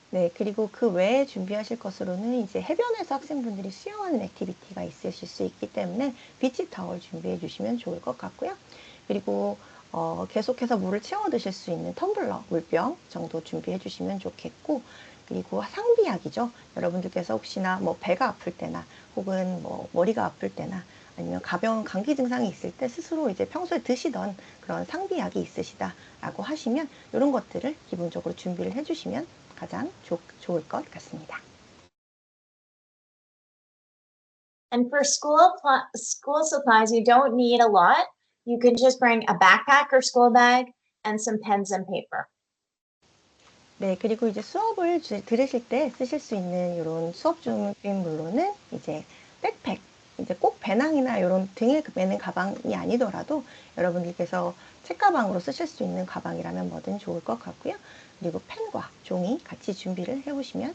네, 그리고 그 외에 준비하실 것으로는 이제 해변에서 학생분들이 수영하는 액티비티가 있으실 수 있기 때문에 비치 타월 준비해 주시면 좋을 것 같고요. 그리고 계속해서 물을 채워 드실 수 있는 텀블러, 물병 정도 준비해 주시면 좋겠고, 그리고 상비약이죠. 여러분들께서 혹시나 뭐 배가 아플 때나 혹은 뭐 머리가 아플 때나 아니면 가벼운 감기 증상이 있을 때 스스로 이제 평소에 드시던 그런 상비약이 있으시다라고 하시면 이런 것들을 기본적으로 준비를 해주시면 가장 좋을 것 같습니다. And for school supplies, you don't need a lot. You can just bring a backpack or school bag and some pens and paper. 네, 그리고 이제 수업을 들으실 때 쓰실 수 있는 이런 수업 준비물로는 이제 백팩, 이제 꼭 배낭이나 이런 등에 매는 가방이 아니더라도 여러분들께서 책가방으로 쓰실 수 있는 가방이라면 뭐든 좋을 것 같고요. 그리고 펜과 종이 같이 준비를 해오시면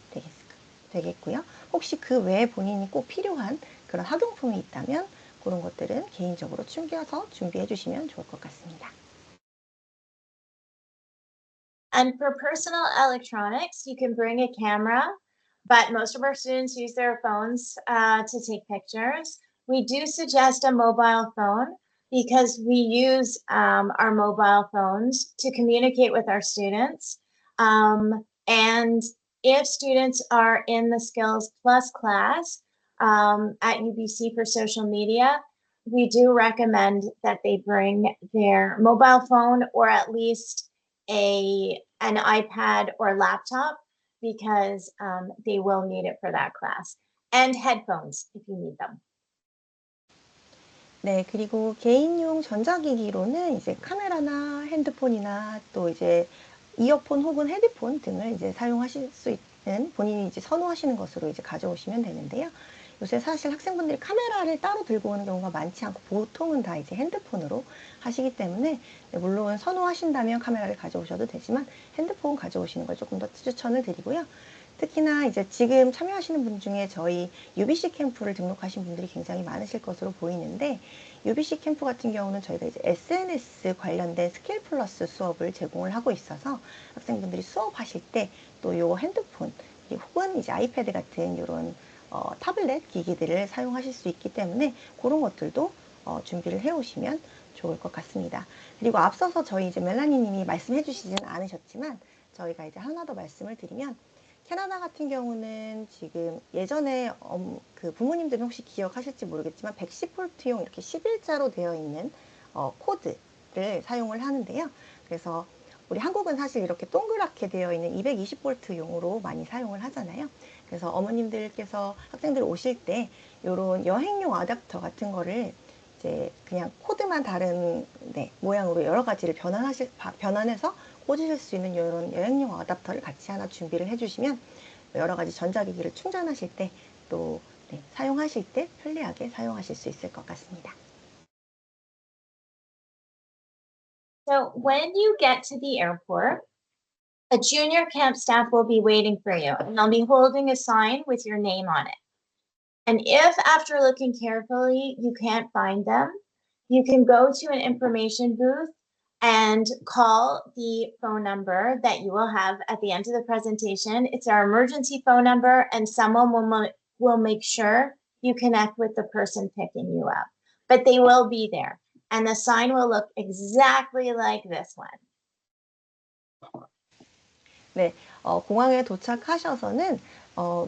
되겠고요. 혹시 그 외에 본인이 꼭 필요한 그런 학용품이 있다면 그런 것들은 개인적으로 챙겨서 준비해 주시면 좋을 것 같습니다. And for personal electronics, you can bring a camera, but most of our students use their phones to take pictures. We do suggest a mobile phone because we use our mobile phones to communicate with our students. And if students are in the Skills Plus class at UBC for social media, we do recommend that they bring their mobile phone or at least an iPad or laptop because they will need it for that class. And headphones if you need them. 네, 그리고 개인용 전자기기로는 이제 카메라나 핸드폰이나 또 이제 이어폰 혹은 헤드폰 등을 이제 사용하실 수 있는 본인이 이제 선호하시는 것으로 이제 가져오시면 되는데요. 요새 사실 학생분들이 카메라를 따로 들고 오는 경우가 많지 않고 보통은 다 이제 핸드폰으로 하시기 때문에 물론 선호하신다면 카메라를 가져오셔도 되지만 핸드폰 가져오시는 걸 조금 더 추천을 드리고요. 특히나 이제 지금 참여하시는 분 중에 저희 UBC 캠프를 등록하신 분들이 굉장히 많으실 것으로 보이는데 UBC 캠프 같은 경우는 저희가 이제 SNS 관련된 스킬 플러스 수업을 제공을 하고 있어서 학생분들이 수업하실 때 또 요 핸드폰 혹은 이제 아이패드 같은 이런 타블렛 기기들을 사용하실 수 있기 때문에 그런 것들도 준비를 해 오시면 좋을 것 같습니다. 그리고 앞서서 저희 이제 멜라니 님이 말씀해 주시지는 않으셨지만 저희가 이제 하나 더 말씀을 드리면 캐나다 같은 경우는 지금 예전에 그 부모님들은 혹시 기억하실지 모르겠지만 110V용 이렇게 11자로 되어 있는 코드를 사용을 하는데요. 그래서 우리 한국은 사실 이렇게 동그랗게 되어 있는 220V용으로 많이 사용을 하잖아요. 그래서 어머님들께서 학생들 오실 때 이런 여행용 어댑터 같은 거를 이제 그냥 코드만 다른 모양으로 여러 가지를 변환해서 꽂으실 수 있는 이런 여행용 어댑터를 같이 하나 준비를 해주시면 여러 가지 전자기기를 충전하실 때 또 사용하실 때 편리하게 사용하실 수 있을 것 같습니다. So when you get to the airport, a junior camp staff will be waiting for you and they'll be holding a sign with your name on it. And if after looking carefully you can't find them, you can go to an information booth and call the phone number that you will have at the end of the presentation. It's our emergency phone number, and someone will make sure you connect with the person picking you up. But they will be there, and the sign will look exactly like this one. 네, 공항에 도착하셔서는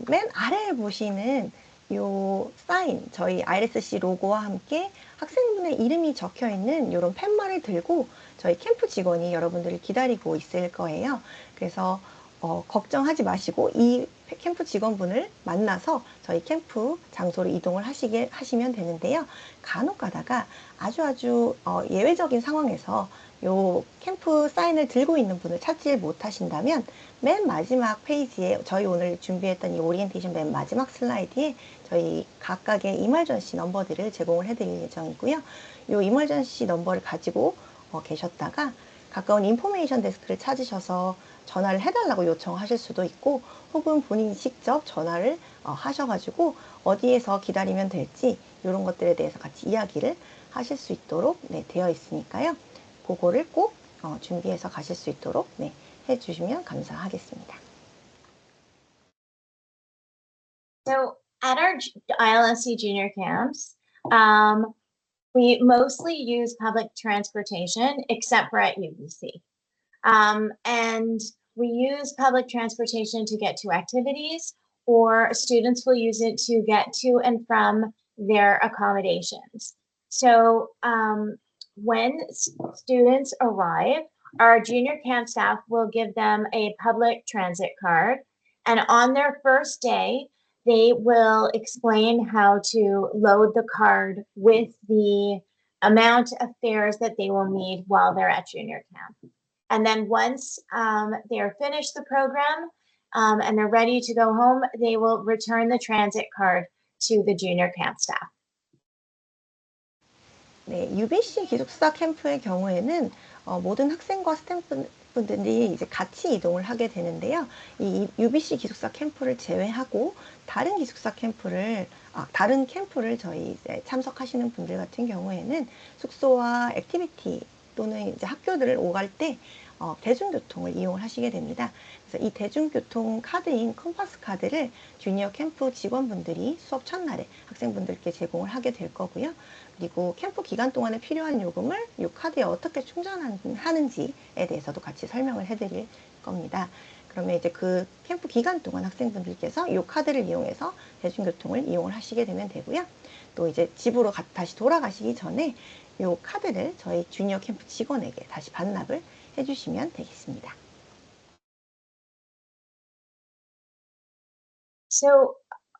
맨 아래에 보시는 요 사인, 저희 ILSC 로고와 함께 학생분의 이름이 적혀 있는 이런 팻말을 들고 저희 캠프 직원이 여러분들을 기다리고 있을 거예요. 그래서 걱정하지 마시고 이 캠프 직원분을 만나서 저희 캠프 장소로 이동을 하시면 되는데요. 간혹 가다가 아주 예외적인 상황에서 요 캠프 사인을 들고 있는 분을 찾지 못하신다면 맨 마지막 페이지에 저희 오늘 준비했던 이 오리엔테이션 맨 마지막 슬라이드에 저희 각각의 이멀전시 넘버들을 제공을 해드릴 예정이고요. 요 이멀전시 넘버를 가지고 계셨다가 가까운 인포메이션 데스크를 찾으셔서 전화를 해달라고 요청하실 수도 있고 혹은 본인이 직접 전화를 하셔가지고 어디에서 기다리면 될지 이런 것들에 대해서 같이 이야기를 하실 수 있도록 되어 있으니까요. 그거를 꼭 준비해서 가실 수 있도록 해주시면 감사하겠습니다. So at our ILSC junior camps, we mostly use public transportation except for at UBC. And we use public transportation to get to activities, or students will use it to get to and from their accommodations. So when students arrive, our junior camp staff will give them a public transit card. And on their first day, they will explain how to load the card with the amount of fares that they will need while they're at junior camp. And then once they're finished the program and they're ready to go home, they will return the transit card to the junior camp staff. 네, UBC 기숙사 캠프의 경우에는 모든 학생과 스태프분들이 이제 같이 이동을 하게 되는데요. 이 UBC 기숙사 캠프를 제외하고 다른 캠프를 저희 이제 참석하시는 분들 같은 경우에는 숙소와 액티비티 또는 이제 학교들을 오갈 때 대중교통을 이용을 하시게 됩니다. 그래서 이 대중교통 카드인 컴파스 카드를 주니어 캠프 직원분들이 수업 첫날에 학생분들께 제공을 하게 될 거고요. 그리고 캠프 기간 동안에 필요한 요금을 이 카드에 어떻게 충전하는지에 대해서도 같이 설명을 해드릴 겁니다. 그러면 이제 그 캠프 기간 동안 학생분들께서 이 카드를 이용해서 대중교통을 이용을 하시게 되면 되고요. 또 이제 집으로 다시 돌아가시기 전에 이 카드를 저희 주니어 캠프 직원에게 다시 반납을 해주시면 되겠습니다. So,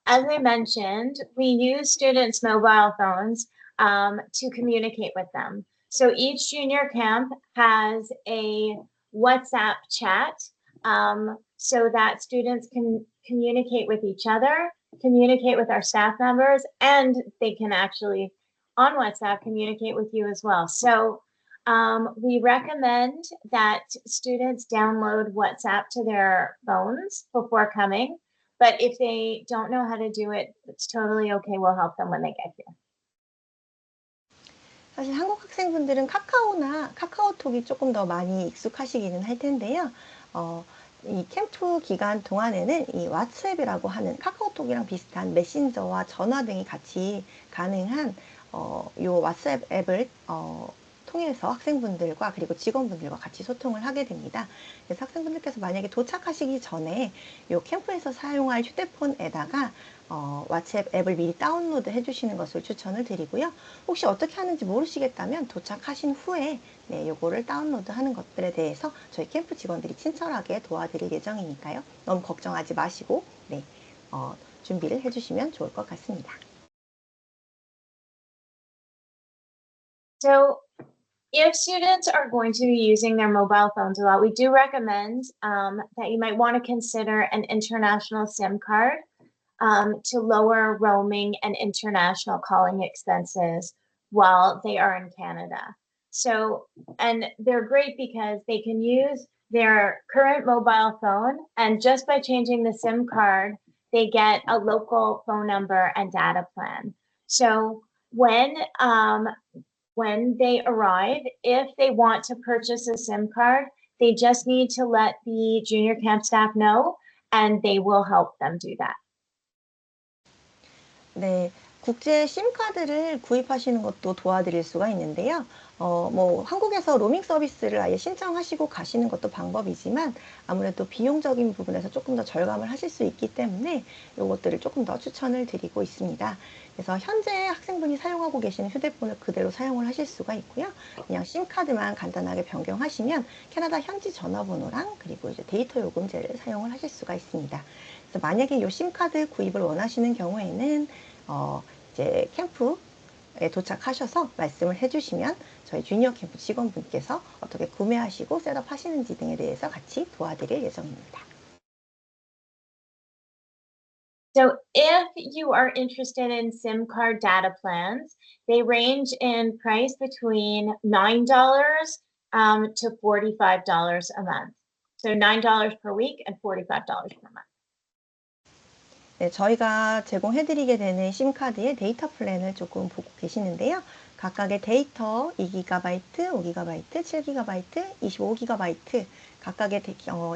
as I mentioned, we use students' mobile phones to communicate with them. So each junior camp has a WhatsApp chat so that students can communicate with each other, communicate with our staff members, and they can actually, on WhatsApp, communicate with you as well. So we recommend that students download WhatsApp to their phones before coming. But if they don't know how to do it, it's totally okay. We'll help them when they get here. 사실 한국 학생분들은 카카오톡이 조금 더 많이 익숙하시기는 할 텐데요. 이 캠프 기간 동안에는 이 왓츠앱이라고 하는 카카오톡이랑 비슷한 메신저와 전화 등이 같이 가능한 요 왓츠앱 앱을 통해서 학생분들과 그리고 직원분들과 같이 소통을 하게 됩니다. 그래서 학생분들께서 만약에 도착하시기 전에 이 캠프에서 사용할 휴대폰에다가 왓츠앱 앱을 미리 다운로드 해주시는 것을 추천을 드리고요. 혹시 어떻게 하는지 모르시겠다면 도착하신 후에 요거를 다운로드 하는 것들에 대해서 저희 캠프 직원들이 친절하게 도와드릴 예정이니까요. 너무 걱정하지 마시고 준비를 해주시면 좋을 것 같습니다. So if students are going to be using their mobile phones a lot, we do recommend that you might want to consider an international SIM card to lower roaming and international calling expenses while they are in Canada. So, and they're great because they can use their current mobile phone, and just by changing the SIM card, they get a local phone number and data plan. So when they arrive, if they want to purchase a SIM card, they just need to let the junior camp staff know, and they will help them do that. 네, 국제 심카드를 구입하시는 것도 도와드릴 수가 있는데요. 뭐 한국에서 로밍 서비스를 아예 신청하시고 가시는 것도 방법이지만 아무래도 비용적인 부분에서 조금 더 절감을 하실 수 있기 때문에 이것들을 조금 더 추천을 드리고 있습니다. 그래서 현재 학생분이 사용하고 계시는 휴대폰을 그대로 사용을 하실 수가 있고요. 그냥 심카드만 간단하게 변경하시면 캐나다 현지 전화번호랑 그리고 이제 데이터 요금제를 사용을 하실 수가 있습니다. 그래서 만약에 이 심카드 구입을 원하시는 경우에는 이제 캠프에 도착하셔서 말씀을 해주시면 저희 주니어 캠프 직원분께서 어떻게 구매하시고 셋업하시는지 등에 대해서 같이 도와드릴 예정입니다. So if you are interested in SIM card data plans, they range in price between $9 to $45 a month. So $9 per week and $45 per month. 네, 저희가 제공해드리게 되는 심카드의 데이터 플랜을 조금 보고 계시는데요. 각각의 데이터 2GB, 5GB, 7GB, 25GB 각각의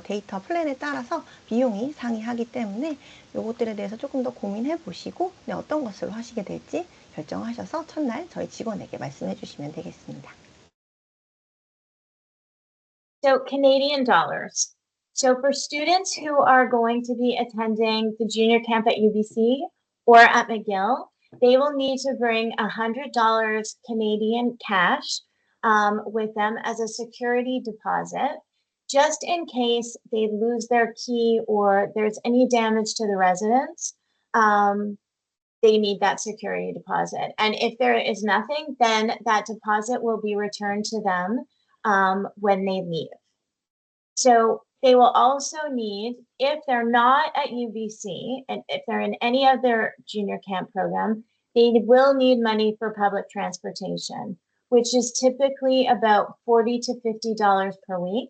데이터 플랜에 따라서 비용이 상이하기 때문에 이것들에 대해서 조금 더 고민해 보시고 어떤 것으로 하시게 될지 결정하셔서 첫날 저희 직원에게 말씀해 주시면 되겠습니다. So Canadian dollars. So for students who are going to be attending the junior camp at UBC or at McGill, they will need to bring $100 Canadian cash with them as a security deposit, just in case they lose their key or there's any damage to the residence. They need that security deposit. And if there is nothing, then that deposit will be returned to them when they leave. So they will also need, if they're not at UBC and if they're in any other junior camp program, they will need money for public transportation, which is typically about $40 to $50 per week.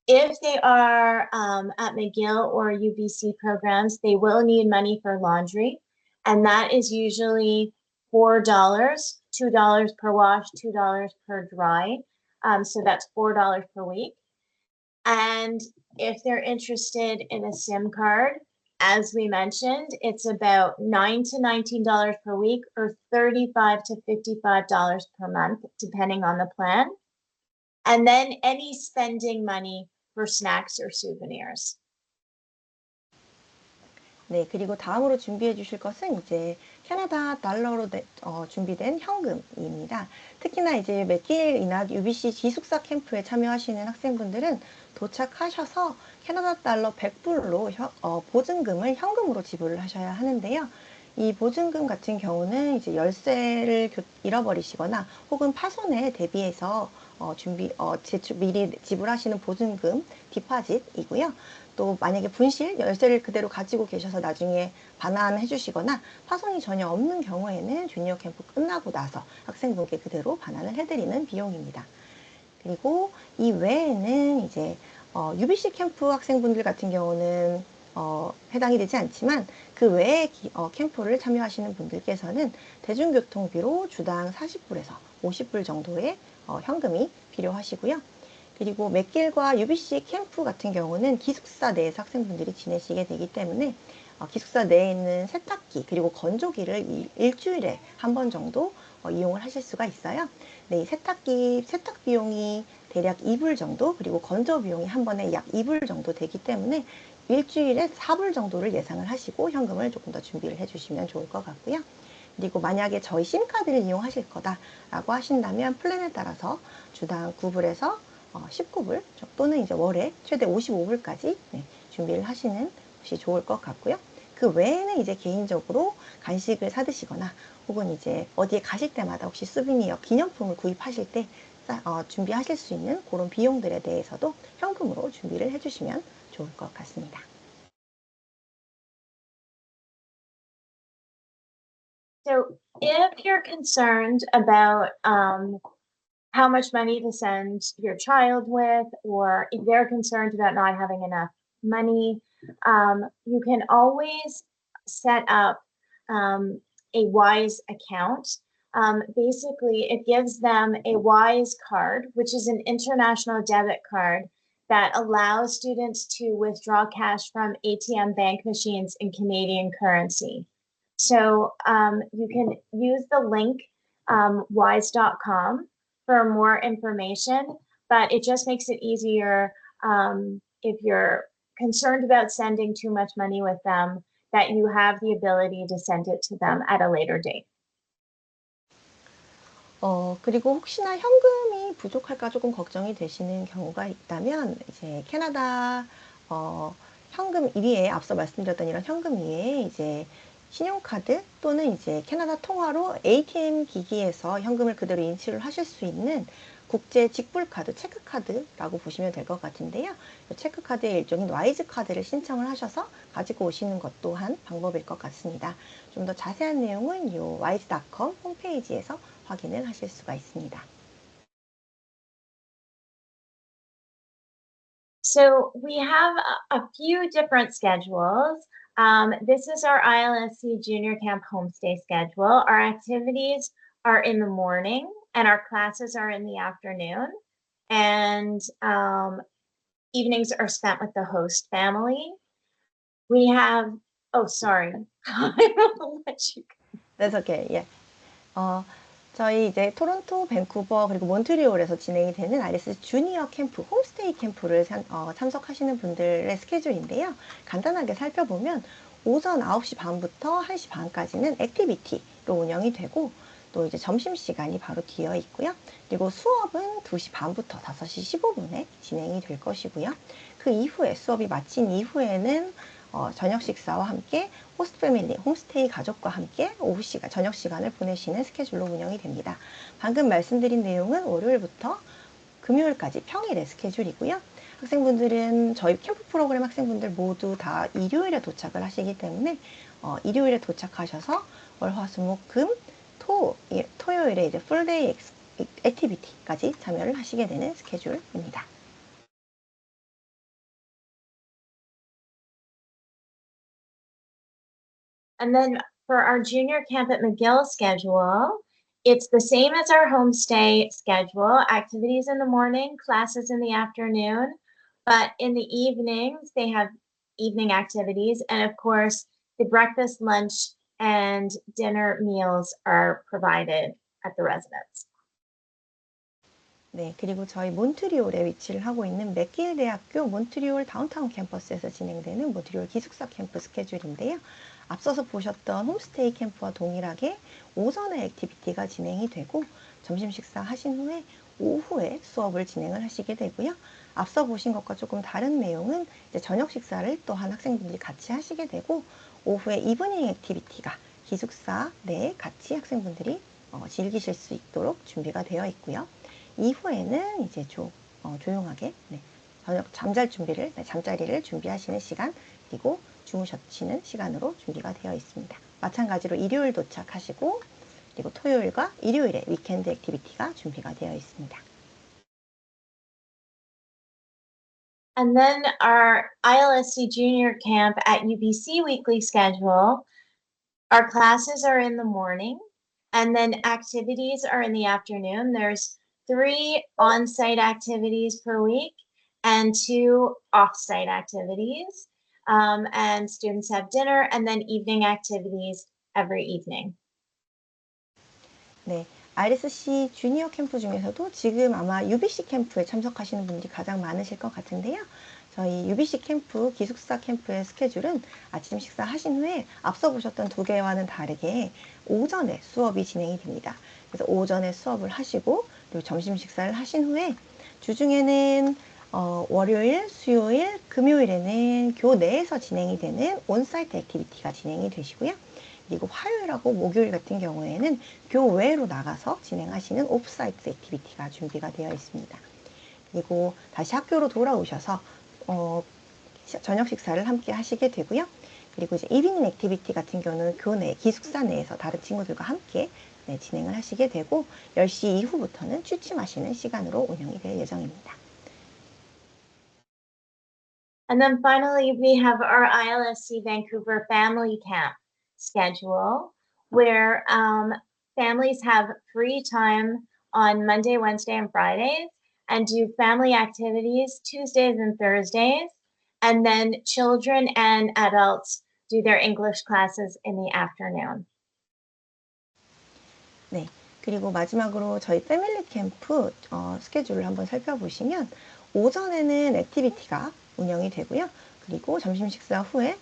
If they are at McGill or UBC programs, they will need money for laundry, and that is usually $4, $2 per wash, $2 per dry. So that's $4 per week. And if they're interested in a SIM card, as we mentioned, it's about $9 to $19 per week or $35 to $55 per month, depending on the plan. And then any spending money for snacks or souvenirs. 네, 그리고 다음으로 준비해 주실 것은 이제 캐나다 달러로 준비된 현금입니다. 특히나 이제 맥길이나 UBC 기숙사 캠프에 참여하시는 학생분들은 도착하셔서 캐나다 달러 100불로 보증금을 현금으로 지불을 하셔야 하는데요. 이 보증금 같은 경우는 이제 열쇠를 잃어버리시거나 혹은 파손에 대비해서 미리 지불하시는 보증금 디파짓이고요. 또 만약에 분실, 열쇠를 그대로 가지고 계셔서 나중에 반환해 주시거나 파손이 전혀 없는 경우에는 주니어 캠프 끝나고 나서 학생분께 그대로 반환을 해드리는 비용입니다. 그리고 이 외에는 이제 UBC 캠프 학생분들 같은 경우는 해당이 되지 않지만 그 외에 캠프를 참여하시는 분들께서는 대중교통비로 주당 40불에서 50불 정도의 현금이 필요하시고요. 그리고 맥길과 UBC 캠프 같은 경우는 기숙사 내에서 학생분들이 지내시게 되기 때문에 기숙사 내에 있는 세탁기 그리고 건조기를 일주일에 한 번 정도 이용을 하실 수가 있어요. 네, 이 세탁 비용이 대략 2불 정도, 그리고 건조 비용이 한 번에 약 2불 정도 되기 때문에 일주일에 4불 정도를 예상을 하시고 현금을 조금 더 준비를 해주시면 좋을 것 같고요. 그리고 만약에 저희 심카드를 이용하실 거다라고 하신다면 플랜에 따라서 주당 9불에서 19불 또는 이제 월에 최대 55불까지 준비를 하시는 것이 좋을 것 같고요. 그 외에는 이제 개인적으로 간식을 사 드시거나 혹은 이제 어디에 가실 때마다 혹시 수비니어 기념품을 구입하실 때 준비하실 수 있는 그런 비용들에 대해서도 현금으로 준비를 해주시면 좋을 것 같습니다. So if you're concerned about how much money to send your child with, or if they're concerned about not having enough money, you can always set up a WISE account. Basically, it gives them a WISE card, which is an international debit card that allows students to withdraw cash from ATM bank machines in Canadian currency. So you can use the link wise.com for more information, but it just makes it easier if you're concerned about sending too much money with them, that you have the ability to send it to them at a later date. 그리고 혹시나 현금이 부족할까 조금 걱정이 되시는 경우가 있다면 이제 캐나다 현금 위에 앞서 말씀드렸던 이런 현금 위에 이제 신용카드 또는 이제 캐나다 통화로 ATM 기기에서 현금을 그대로 인출을 하실 수 있는 국제 직불카드, 체크카드라고 보시면 될 것 같은데요. 체크카드의 일종인 와이즈 카드를 신청을 하셔서 가지고 오시는 것 또한 방법일 것 같습니다. 좀 더 자세한 내용은 이 wise.com 홈페이지에서 확인을 하실 수가 있습니다. So we have a few different schedules. This is our ILSC Junior Camp Homestay schedule. Our activities are in the morning and our classes are in the afternoon. And evenings are spent with the host family. We have, oh, sorry. I will let you go. That's okay. Yeah. 저희 이제 토론토, 밴쿠버 그리고 몬트리올에서 진행이 되는 ILS 주니어 캠프, 홈스테이 캠프를 참석하시는 분들의 스케줄인데요. 간단하게 살펴보면 오전 9시 반부터 1시 반까지는 액티비티로 운영이 되고 또 이제 점심시간이 바로 뒤어 있고요. 그리고 수업은 2시 반부터 5시 15분에 진행이 될 것이고요. 그 이후에 수업이 마친 이후에는 저녁 식사와 함께 호스트 패밀리, 홈스테이 가족과 함께 오후 시간, 저녁 시간을 보내시는 스케줄로 운영이 됩니다. 방금 말씀드린 내용은 월요일부터 금요일까지 평일의 스케줄이고요. 학생분들은 저희 캠프 프로그램 학생분들 모두 다 일요일에 도착을 하시기 때문에 일요일에 도착하셔서 월, 화, 수, 목, 금, 토요일에 이제 풀데이 액티비티까지 참여를 하시게 되는 스케줄입니다. And then for our junior camp at McGill schedule, it's the same as our homestay schedule, activities in the morning, classes in the afternoon, but in the evenings, they have evening activities. And of course, the breakfast, lunch, and dinner meals are provided at the residence. 네, 그리고 저희 몬트리올에 위치를 하고 있는 맥길 대학교 몬트리올 다운타운 캠퍼스에서 진행되는 몬트리올 기숙사 캠프 스케줄인데요. 앞서서 보셨던 홈스테이 캠프와 동일하게 오전에 액티비티가 진행이 되고 점심 식사 하신 후에 오후에 수업을 진행을 하시게 되고요. 앞서 보신 것과 조금 다른 내용은 이제 저녁 식사를 또한 학생분들이 같이 하시게 되고 오후에 이브닝 액티비티가 기숙사 내에 같이 학생분들이 즐기실 수 있도록 준비가 되어 있고요. 이후에는 이제 조용하게 저녁 잠자리를 준비하시는 시간 그리고 주무시는 시간으로 준비가 되어 있습니다. 마찬가지로 일요일 도착하시고 그리고 토요일과 일요일에 위켄드 액티비티가 준비가 되어 있습니다. And then our ILSC junior camp at UBC weekly schedule, our classes are in the morning and then activities are in the afternoon. There's 3 on-site activities per week and 2 off-site activities. And students have dinner and then evening activities every evening. 네, RSC 주니어 캠프 중에서도 지금 아마 UBC 캠프에 참석하시는 분들이 가장 많으실 것 같은데요. 저희 UBC 캠프, 기숙사 캠프의 스케줄은 아침 식사 하신 후에 앞서 보셨던 두 개와는 다르게 오전에 수업이 진행이 됩니다. 그래서 오전에 수업을 하시고 그리고 점심 식사를 하신 후에 주중에는 월요일, 수요일, 금요일에는 교내에서 진행이 되는 온사이트 액티비티가 진행이 되시고요. 그리고 화요일하고 목요일 같은 경우에는 교외로 나가서 진행하시는 오프사이트 액티비티가 준비가 되어 있습니다. 그리고 다시 학교로 돌아오셔서 저녁 식사를 함께 하시게 되고요. 그리고 이제 이브닝 액티비티 같은 경우는 교내, 기숙사 내에서 다른 친구들과 함께 진행을 하시게 되고 10시 이후부터는 취침하시는 시간으로 운영이 될 예정입니다. And then finally, we have our ILSC Vancouver Family Camp schedule, where families have free time on Monday, Wednesday, and Fridays, and do family activities Tuesdays and Thursdays. And then children and adults do their English classes in the afternoon. 네. 그리고 마지막으로 저희 패밀리 캠프 스케줄을 한번 살펴보시면 오전에는 액티비티가 운영이 되고요. 그리고 점심 식사 후에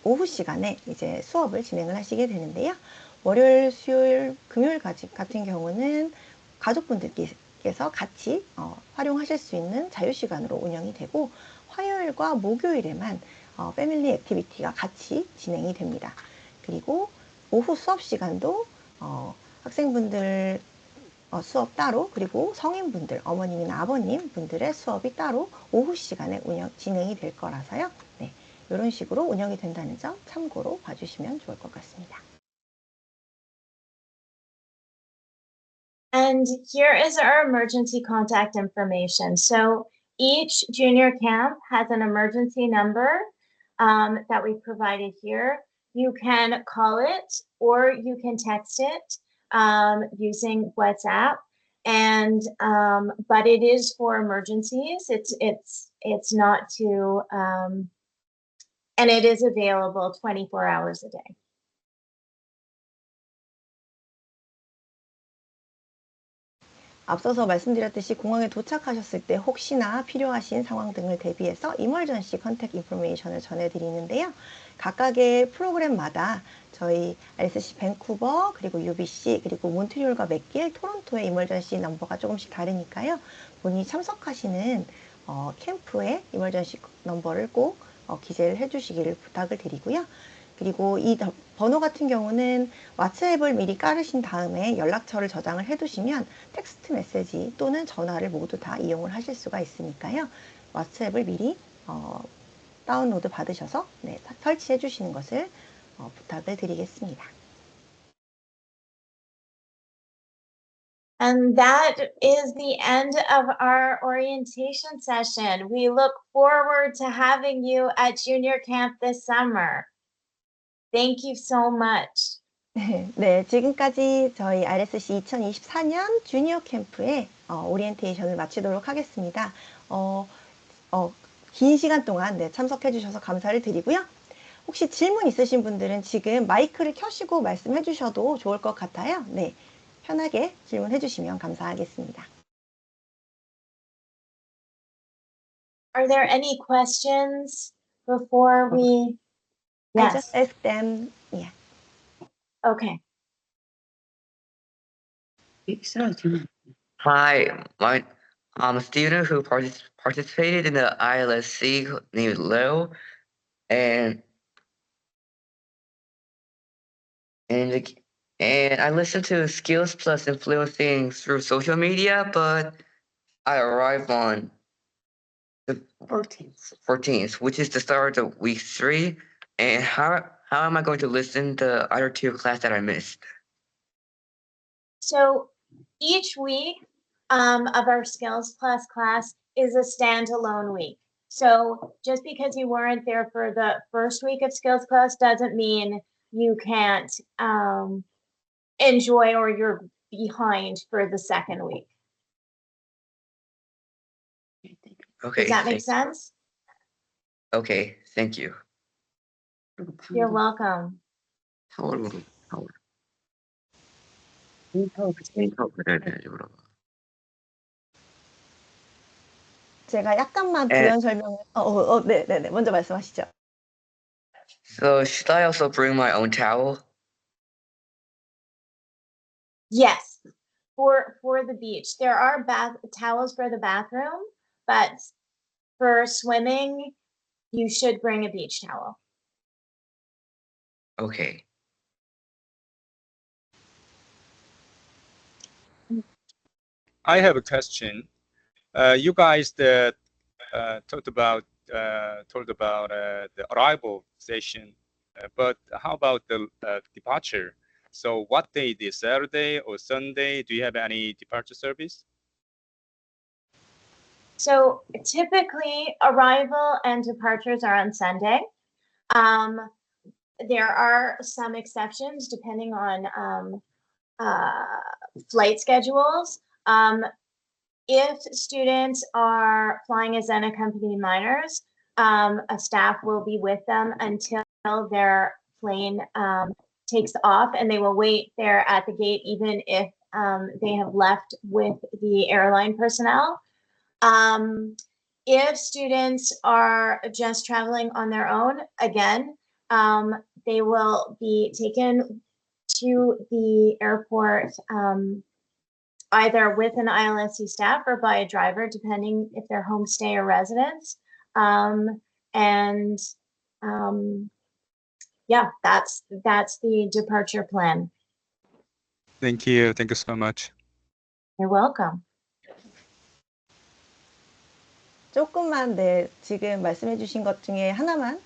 오후 시간에 이제 수업을 진행을 하시게 되는데요. 월요일, 수요일, 금요일까지 같은 경우는 가족분들께서 같이 활용하실 수 있는 자유시간으로 운영이 되고 화요일과 목요일에만 패밀리 액티비티가 같이 진행이 됩니다. 그리고 오후 수업 시간도 학생분들 수업 따로 그리고 성인분들 어머님이나 아버님 분들의 수업이 따로 오후 시간에 진행이 될 거라서요. 네, 이런 식으로 운영이 된다는 점 참고로 봐주시면 좋을 것 같습니다. And here is our emergency contact information. So each junior camp has an emergency number that we provided here. You can call it or you can text it using WhatsApp. And but it is for emergencies. It's not to and it is available 24 hours a day. 앞서서 말씀드렸듯이 공항에 도착하셨을 때 혹시나 필요하신 상황 등을 대비해서 이머전시 컨택 인포메이션을 전해드리는데요. 각각의 프로그램마다 저희 RSC 밴쿠버 그리고 UBC 그리고 몬트리올과 맥길 토론토의 이머전시 넘버가 조금씩 다르니까요. 본인이 참석하시는 캠프의 이머전시 넘버를 꼭 기재를 해주시기를 부탁을 드리고요. 그리고 이 번호 같은 경우는 왓츠앱을 미리 깔으신 다음에 연락처를 저장을 해두시면 텍스트 메시지 또는 전화를 모두 다 이용을 하실 수가 있으니까요. 왓츠앱을 미리 다운로드 받으셔서 설치해 주시는 것을 부탁을 드리겠습니다. And that is the end of our orientation session. We look forward to having you at junior camp this summer. Thank you so much. 네, 지금까지 저희 RSC 2024년 주니어 캠프의 오리엔테이션을 마치도록 하겠습니다. 긴 시간 동안 참석해 주셔서 감사를 드리고요. 혹시 질문 있으신 분들은 지금 마이크를 켜시고 말씀해 주셔도 좋을 것 같아요. 네, 편하게 질문해 주시면 감사하겠습니다. Are there any questions before we? I Yes. just asked them. Yeah. Okay. Hi, I'm a student who participated in the ILSC named Leo, and I listened to Skills Plus influencing through social media, but I arrived on the 14th, which is the start of week 3. And how am I going to listen to other 2 class that I missed? So each week of our Skills Plus class is a standalone week. So just because you weren't there for the first week of Skills Plus doesn't mean you can't enjoy or you're behind for the second week. Okay. Does that make sense? Okay, thank you. You're welcome. 제가 약간만 네. 부연 설명을 네. 먼저 말씀하시죠. So should I also bring my own towel? Yes, for the beach. There are bath towels for the bathroom, but for swimming, you should bring a beach towel. Okay. I have a question. You guys that told about the arrival session, but how about the departure? So what day? This Saturday or Sunday? Do you have any departure service? So typically, arrival and departures are on Sunday. There are some exceptions depending on flight schedules. If students are flying as unaccompanied minors, a staff will be with them until their plane takes off, and they will wait there at the gate even if they have left with the airline personnel. If students are just traveling on their own, again, they will be taken to the airport either with an ILSC staff or by a driver, depending if they're homestay or residents. Yeah, that's the departure plan. Thank you. Thank you so much. You're welcome. 조금만 지금 말씀해 주신 것 중에 하나만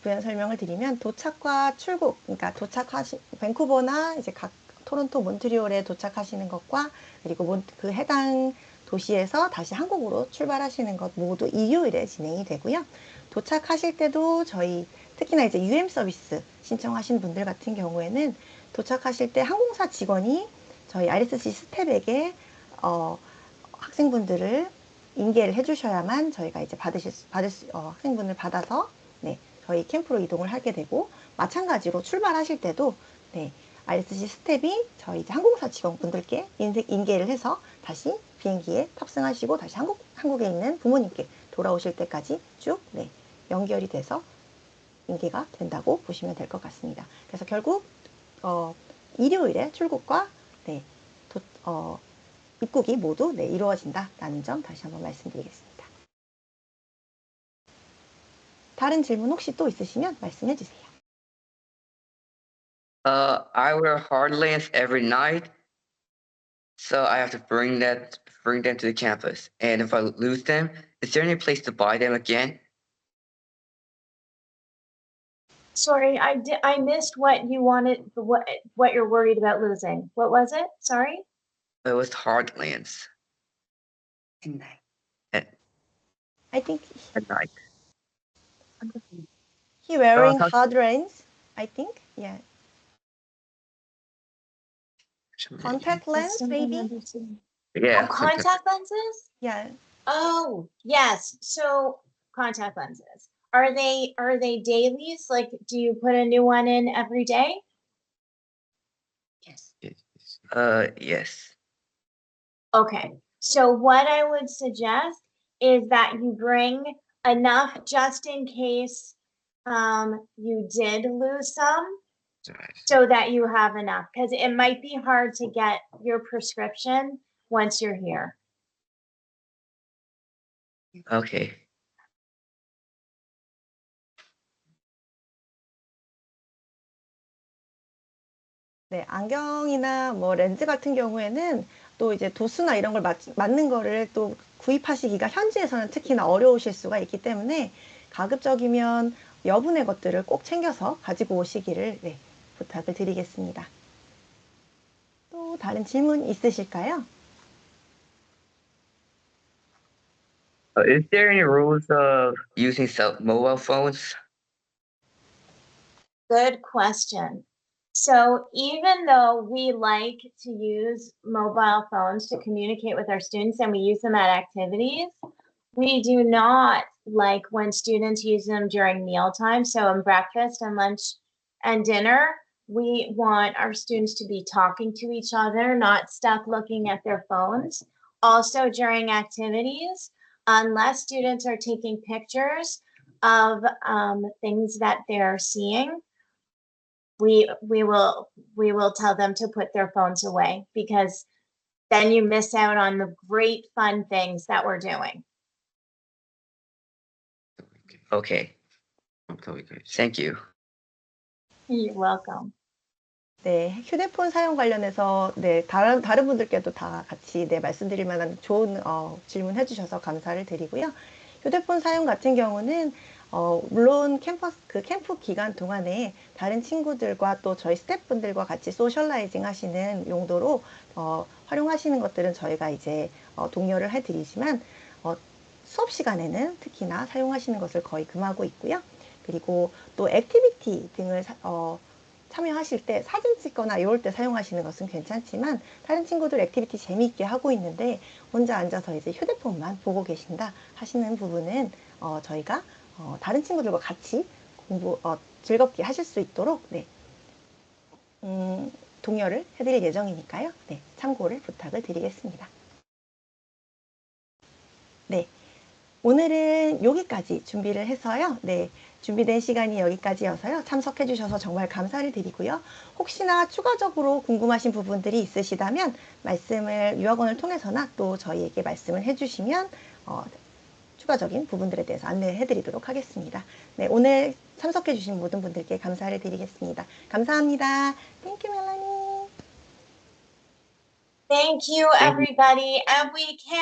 부연 설명을 드리면 도착과 출국, 그러니까 밴쿠버나 이제 각 토론토, 몬트리올에 도착하시는 것과 그리고 그 해당 도시에서 다시 한국으로 출발하시는 것 모두 일요일에 진행이 되고요. 도착하실 때도 저희 특히나 이제 UM 서비스 신청하신 분들 같은 경우에는 도착하실 때 항공사 직원이 저희 RSC 스텝에게 학생분들을 인계를 해주셔야만 저희가 이제 학생분을 받아서 저희 캠프로 이동을 하게 되고, 마찬가지로 출발하실 때도 RSC 스텝이 저희 이제 항공사 직원분들께 인계를 해서 다시 비행기에 탑승하시고 다시 한국에 있는 부모님께 돌아오실 때까지 쭉 연결이 돼서 인계가 된다고 보시면 될 것 같습니다. 그래서 결국 일요일에 출국과 입국이 모두 이루어진다라는 점 다시 한번 말씀드리겠습니다. 다른 질문 혹시 또 있으시면 말씀해 주세요. I wear hard lens every night, so I have to bring them to the campus. And if I lose them, is there any place to buy them again? Sorry, I missed what you wanted, what you're worried about losing. What was it? Sorry? It was Heartlands. I think At night. he wearing how- hard lens. I think, yeah. Contact That's lens, something maybe. understood. Yeah. Oh, contact lenses? Yeah. Oh, yes. So contact lenses. Are they dailies? Like, do you put a new one in every day? Yes. Yes. Okay. So what I would suggest is that you bring enough just in case you did lose some, so that you have enough, because it might be hard to get your prescription once you're here. Okay. 네, 안경이나 뭐 렌즈 같은 경우에는 또 이제 도수나 이런 걸 맞는 거를 또 구입하시기가 현지에서는 특히나 어려우실 수가 있기 때문에 가급적이면 여분의 것들을 꼭 챙겨서 가지고 오시기를 네, 부탁을 드리겠습니다. 또 다른 질문 있으실까요? Is there any rules of using mobile phones? Good question. So even though we like to use mobile phones to communicate with our students and we use them at activities, we do not like when students use them during mealtime. So in breakfast and lunch and dinner, we want our students to be talking to each other, not stuck looking at their phones. Also during activities, unless students are taking pictures of things that they're seeing, we will tell them to put their phones away, because then you miss out on the great fun things that we're doing. Okay. Thank you. You're welcome. 네, 휴대폰 사용 관련해서 네, 다른 분들께도 다 같이 네, 말씀드릴 만한 좋은 질문 해주셔서 감사를 드리고요. 휴대폰 사용 같은 경우는 물론 캠프 기간 동안에 다른 친구들과 또 저희 스태프분들과 같이 소셜라이징 하시는 용도로 활용하시는 것들은 저희가 이제 독려를 해드리지만 수업 시간에는 특히나 사용하시는 것을 거의 금하고 있고요. 그리고 또 액티비티 등을 참여하실 때 사진 찍거나 이럴 때 사용하시는 것은 괜찮지만 다른 친구들 액티비티 재미있게 하고 있는데 혼자 앉아서 이제 휴대폰만 보고 계신다 하시는 부분은 저희가 다른 친구들과 같이 즐겁게 하실 수 있도록 네, 독려를 해드릴 예정이니까요. 네, 참고를 부탁을 드리겠습니다. 네, 오늘은 여기까지 준비를 해서요. 네, 준비된 시간이 여기까지여서요. 참석해 주셔서 정말 감사를 드리고요. 혹시나 추가적으로 궁금하신 부분들이 있으시다면 말씀을 유학원을 통해서나 또 저희에게 말씀을 해주시면 추가적인 부분들에 대해서 안내해 드리도록 하겠습니다. 네, 오늘 참석해 주신 모든 분들께 감사를 드리겠습니다. 감사합니다. Thank you, Melanie. Thank you, everybody. And we can